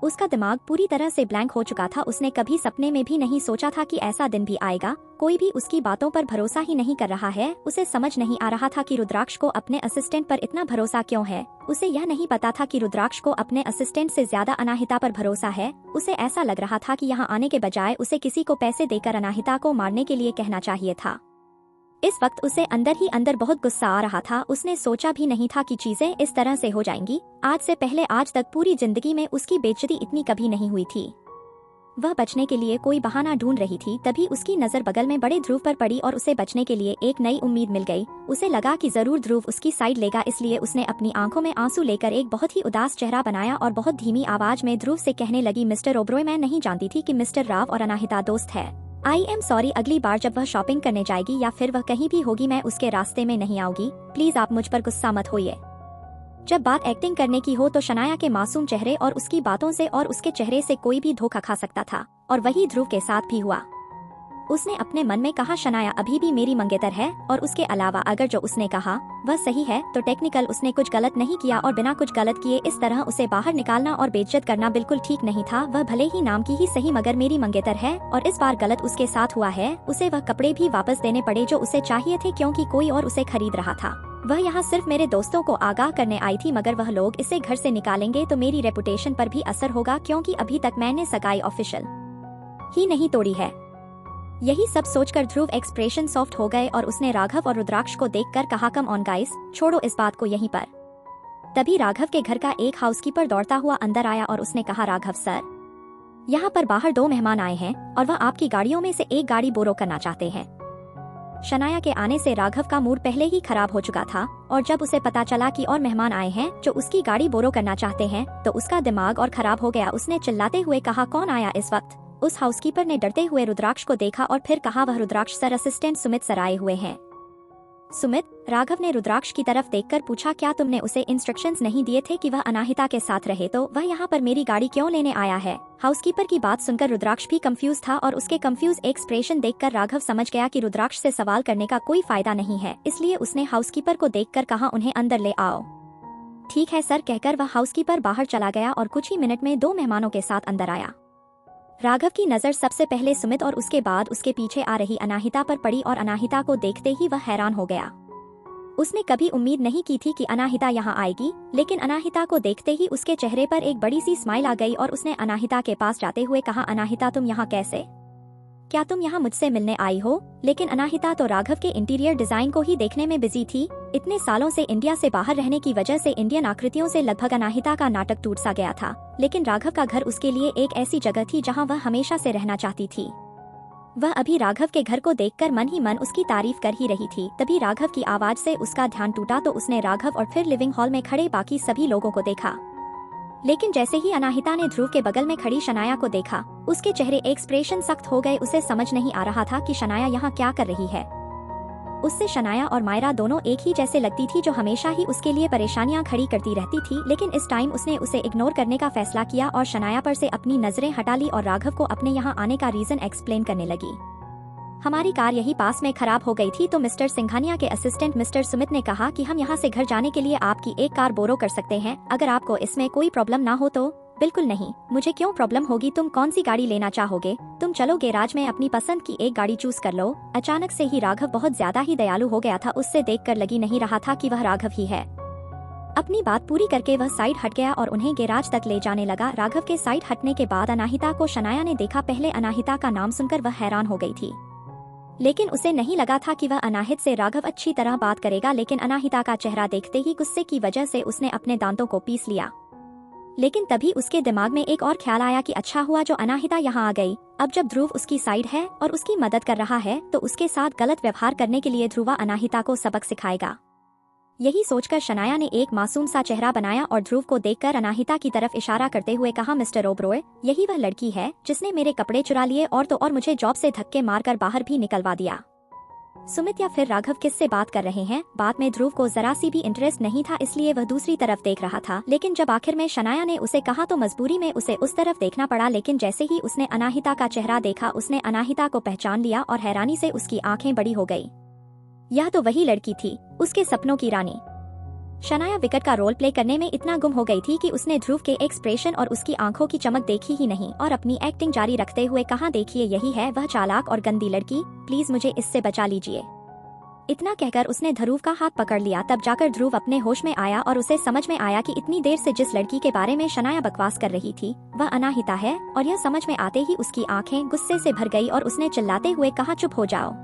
उसका दिमाग पूरी तरह से ब्लैंक हो चुका था। उसने कभी सपने में भी नहीं सोचा था कि ऐसा दिन भी आएगा। कोई भी उसकी बातों पर भरोसा ही नहीं कर रहा है। उसे समझ नहीं आ रहा था कि रुद्राक्ष को अपने असिस्टेंट पर इतना भरोसा क्यों है। उसे यह नहीं पता था कि रुद्राक्ष को अपने असिस्टेंट से ज्यादा अनाहिता पर भरोसा है। उसे ऐसा लग रहा था कि यहाँ आने के बजाय उसे किसी को पैसे देकर अनाहिता को मारने के लिए कहना चाहिए था। इस वक्त उसे अंदर ही अंदर बहुत गुस्सा आ रहा था। उसने सोचा भी नहीं था कि चीजें इस तरह से हो जाएंगी। आज से पहले आज तक पूरी जिंदगी में उसकी बेइज्जती इतनी कभी नहीं हुई थी। वह बचने के लिए कोई बहाना ढूंढ रही थी, तभी उसकी नजर बगल में बड़े ध्रुव पर पड़ी और उसे बचने के लिए एक नई उम्मीद मिल गई। उसे लगा कि जरूर ध्रुव उसकी साइड लेगा, इसलिए उसने अपनी आंखों में आंसू लेकर एक बहुत ही उदास चेहरा बनाया और बहुत धीमी आवाज में ध्रुव से कहने लगी, मिस्टर ओब्रॉय, मैं नहीं जानती थी कि मिस्टर राव और अनाहिता दोस्त है। आई एम सॉरी, अगली बार जब वह शॉपिंग करने जाएगी या फिर वह कहीं भी होगी मैं उसके रास्ते में नहीं आऊंगी। प्लीज आप मुझ पर गुस्सा मत होइए। जब बात एक्टिंग करने की हो तो शनाया के मासूम चेहरे और उसकी बातों से और उसके चेहरे से कोई भी धोखा खा सकता था, और वही ध्रुव के साथ भी हुआ। उसने अपने मन में कहा, शनाया अभी भी मेरी मंगेतर है, और उसके अलावा अगर जो उसने कहा वह सही है तो टेक्निकल उसने कुछ गलत नहीं किया, और बिना कुछ गलत किए इस तरह उसे बाहर निकालना और बेइज्जत करना बिल्कुल ठीक नहीं था। वह भले ही नाम की ही सही मगर मेरी मंगेतर है, और इस बार गलत उसके साथ हुआ है। उसे वह कपड़े भी वापस देने पड़े जो उसे चाहिए थे, क्योंकि कोई और उसे खरीद रहा था। वह यहाँ सिर्फ मेरे दोस्तों को आगाह करने आई थी, मगर वह लोग इसे घर से निकालेंगे तो मेरी रेपुटेशन पर भी असर होगा, क्योंकि अभी तक मैंने सगाई ऑफिशियल ही नहीं तोड़ी है। यही सब सोचकर ध्रुव एक्सप्रेशन सॉफ्ट हो गए और उसने राघव और रुद्राक्ष को देखकर कहा, कम ऑन गाइस, छोड़ो इस बात को यहीं पर। तभी राघव के घर का एक हाउसकीपर दौड़ता हुआ अंदर आया और उसने कहा, राघव सर, यहाँ पर बाहर 2 मेहमान आए हैं और वह आपकी गाड़ियों में से एक गाड़ी बोरो करना चाहते हैं। शनाया के आने से राघव का मूड पहले ही खराब हो चुका था, और जब उसे पता चला कि और मेहमान आए हैं जो उसकी गाड़ी बोरो करना चाहते हैं तो उसका दिमाग और खराब हो गया। उसने चिल्लाते हुए कहा, कौन आया इस वक्त? उस हाउसकीपर ने डरते हुए रुद्राक्ष को देखा और फिर कहा, वह रुद्राक्ष सर, असिस्टेंट सुमित सर आए हुए हैं। सुमित? राघव ने रुद्राक्ष की तरफ देखकर पूछा, क्या तुमने उसे इंस्ट्रक्शंस नहीं दिए थे कि वह अनाहिता के साथ रहे, तो वह यहाँ पर मेरी गाड़ी क्यों लेने आया है? हाउसकीपर की बात सुनकर रुद्राक्ष भी कंफ्यूज था, और उसके कंफ्यूज एक्सप्रेशन देखकर राघव समझ गया कि रुद्राक्ष से सवाल करने का कोई फायदा नहीं है, इसलिए उसने हाउसकीपर को देखकर कहा, उन्हें अंदर ले आओ। ठीक है सर, कहकर वह हाउसकीपर बाहर चला गया और कुछ ही मिनट में 2 मेहमानों के साथ अंदर आया। राघव की नजर सबसे पहले सुमित और उसके बाद उसके पीछे आ रही अनाहिता पर पड़ी, और अनाहिता को देखते ही वह हैरान हो गया। उसने कभी उम्मीद नहीं की थी कि अनाहिता यहाँ आएगी, लेकिन अनाहिता को देखते ही उसके चेहरे पर एक बड़ी सी स्माइल आ गई और उसने अनाहिता के पास जाते हुए कहा, अनाहिता तुम यहाँ कैसे? क्या तुम यहाँ मुझसे मिलने आई हो? लेकिन अनाहिता तो राघव के इंटीरियर डिजाइन को ही देखने में बिजी थी। इतने सालों से इंडिया से बाहर रहने की वजह से इंडियन आकृतियों से लगभग अनाहिता का नाटक टूट सा गया था, लेकिन राघव का घर उसके लिए एक ऐसी जगह थी जहाँ वह हमेशा से रहना चाहती थी। वह अभी राघव के घर को देखकर मन ही मन उसकी तारीफ कर ही रही थी। तभी राघव की आवाज से उसका ध्यान टूटा तो उसने राघव और फिर लिविंग हॉल में खड़े बाकी सभी लोगों को देखा। लेकिन जैसे ही अनाहिता ने ध्रुव के बगल में खड़ी शनाया को देखा, उसके चेहरे एक्सप्रेशन सख्त हो गए। उसे समझ नहीं आ रहा था कि शनाया यहाँ क्या कर रही है। उससे शनाया और मायरा दोनों एक ही जैसे लगती थी, जो हमेशा ही उसके लिए परेशानियां खड़ी करती रहती थी, लेकिन इस टाइम उसने उसे इग्नोर करने का फैसला किया और शनाया पर से अपनी नजरें हटा ली और राघव को अपने यहाँ आने का रीजन एक्सप्लेन करने लगी। हमारी कार यही पास में खराब हो गई थी, तो मिस्टर सिंघानिया के असिस्टेंट मिस्टर सुमित ने कहा कि हम यहाँ से घर जाने के लिए आपकी एक कार बोरो कर सकते हैं, अगर आपको इसमें कोई प्रॉब्लम ना हो तो। बिल्कुल नहीं, मुझे क्यों प्रॉब्लम होगी? तुम कौन सी गाड़ी लेना चाहोगे? तुम चलो गैराज में अपनी पसंद की एक गाड़ी चूज कर लो। अचानक से ही राघव बहुत ज्यादा ही दयालु हो गया था। उससे देखकर लगी नहीं रहा था कि वह राघव ही है। अपनी बात पूरी करके वह साइड हट गया और उन्हें गैराज तक ले जाने लगा। राघव के साइड हटने के बाद अनाहिता को शनाया ने देखा। पहले अनाहिता का नाम सुनकर वह हैरान हो गई थी, लेकिन उसे नहीं लगा था कि वह अनाहित से राघव अच्छी तरह बात करेगा। लेकिन अनाहिता का चेहरा देखते ही गुस्से की वजह से उसने अपने दांतों को पीस लिया। लेकिन तभी उसके दिमाग में एक और ख्याल आया कि अच्छा हुआ जो अनाहिता यहाँ आ गई। अब जब ध्रुव उसकी साइड है और उसकी मदद कर रहा है तो उसके साथ गलत व्यवहार करने के लिए ध्रुवा अनाहिता को सबक सिखाएगा। यही सोचकर शनाया ने एक मासूम सा चेहरा बनाया और ध्रुव को देखकर अनाहिता की तरफ इशारा करते हुए कहा, मिस्टर ओबरॉय, यही वह लड़की है जिसने मेरे कपड़े चुरा लिए और तो और मुझे जॉब से धक्के मारकर बाहर भी निकलवा दिया। सुमित या फिर राघव किससे बात कर रहे हैं? बात में ध्रुव को जरा सी भी इंटरेस्ट नहीं था, इसलिए वह दूसरी तरफ देख रहा था। लेकिन जब आखिर में शनाया ने उसे कहा तो मजबूरी में उसे उस तरफ देखना पड़ा। लेकिन जैसे ही उसने अनाहिता का चेहरा देखा उसने अनाहिता को पहचान लिया और हैरानी से उसकी आंखें बड़ी हो गई। यह तो वही लड़की थी, उसके सपनों की रानी। शनाया विकट का रोल प्ले करने में इतना गुम हो गई थी कि उसने ध्रुव के एक्सप्रेशन और उसकी आंखों की चमक देखी ही नहीं और अपनी एक्टिंग जारी रखते हुए कहा, देखिए यही है वह चालाक और गंदी लड़की, प्लीज मुझे इससे बचा लीजिए। इतना कहकर उसने ध्रुव का हाथ पकड़ लिया। तब जाकर ध्रुव अपने होश में आया और उसे समझ में आया कि इतनी देर से जिस लड़की के बारे में शनाया बकवास कर रही थी वह अनाहिता है। और यह समझ में आते ही उसकी आंखें गुस्से से भर गई और उसने चिल्लाते हुए कहा, चुप हो जाओ,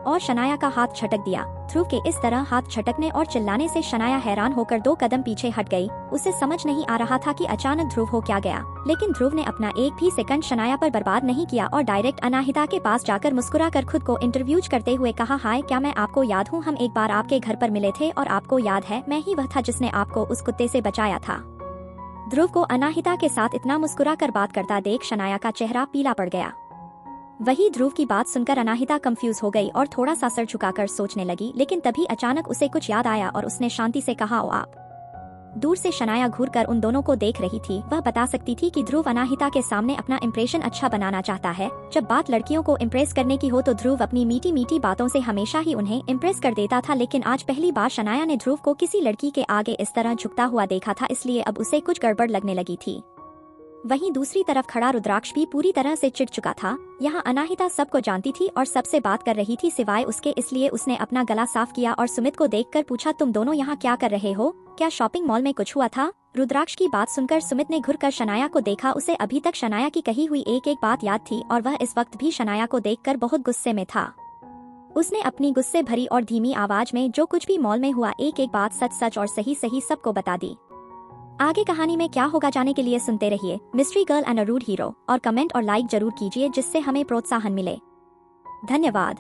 और शनाया का हाथ झटक दिया। ध्रुव के इस तरह हाथ झटकने और चिल्लाने से शनाया हैरान होकर 2 कदम पीछे हट गई। उसे समझ नहीं आ रहा था कि अचानक ध्रुव हो क्या गया। लेकिन ध्रुव ने अपना एक भी सेकंड शनाया पर बर्बाद नहीं किया और डायरेक्ट अनाहिता के पास जाकर मुस्कुराकर खुद को इंटरव्यूज करते हुए कहा, हाय, क्या मैं आपको याद हूँ? हम एक बार आपके घर पर मिले थे और आपको याद है मैं ही वह था जिसने आपको उस कुत्ते से बचाया था। ध्रुव को अनाहिता के साथ इतना मुस्कुरा कर बात करता देख शनाया का चेहरा पीला पड़ गया। वही ध्रुव की बात सुनकर अनाहिता कंफ्यूज हो गई और थोड़ा सा सर झुकाकर सोचने लगी। लेकिन तभी अचानक उसे कुछ याद आया और उसने शांति से कहा, ओ आप। दूर से शनाया घूरकर उन दोनों को देख रही थी। वह बता सकती थी कि ध्रुव अनाहिता के सामने अपना इंप्रेशन अच्छा बनाना चाहता है। जब बात लड़कियों को इम्प्रेस करने की हो तो ध्रुव अपनी मीठी मीठी बातों से हमेशा ही उन्हें इम्प्रेस कर देता था। लेकिन आज पहली बार शनाया ने ध्रुव को किसी लड़की के आगे इस तरह झुकता हुआ देखा था, इसलिए अब उसे कुछ गड़बड़ लगने लगी थी। वहीं दूसरी तरफ खड़ा रुद्राक्ष भी पूरी तरह से चिढ़ चुका था। यहाँ अनाहिता सबको जानती थी और सबसे बात कर रही थी सिवाय उसके, इसलिए उसने अपना गला साफ किया और सुमित को देखकर पूछा, तुम दोनों यहाँ क्या कर रहे हो? क्या शॉपिंग मॉल में कुछ हुआ था? रुद्राक्ष की बात सुनकर सुमित ने घुरकर शनाया को देखा। उसे अभी तक शनाया की कही हुई एक एक बात याद थी और वह इस वक्त भी शनाया को देखकर बहुत गुस्से में था। उसने अपनी गुस्से भरी और धीमी आवाज में जो कुछ भी मॉल में हुआ एक एक बात सच सच और सही सही सबको बता दी। आगे कहानी में क्या होगा जाने के लिए सुनते रहिए mystery girl and a rude hero, और कमेंट और लाइक जरूर कीजिए जिससे हमें प्रोत्साहन मिले। धन्यवाद।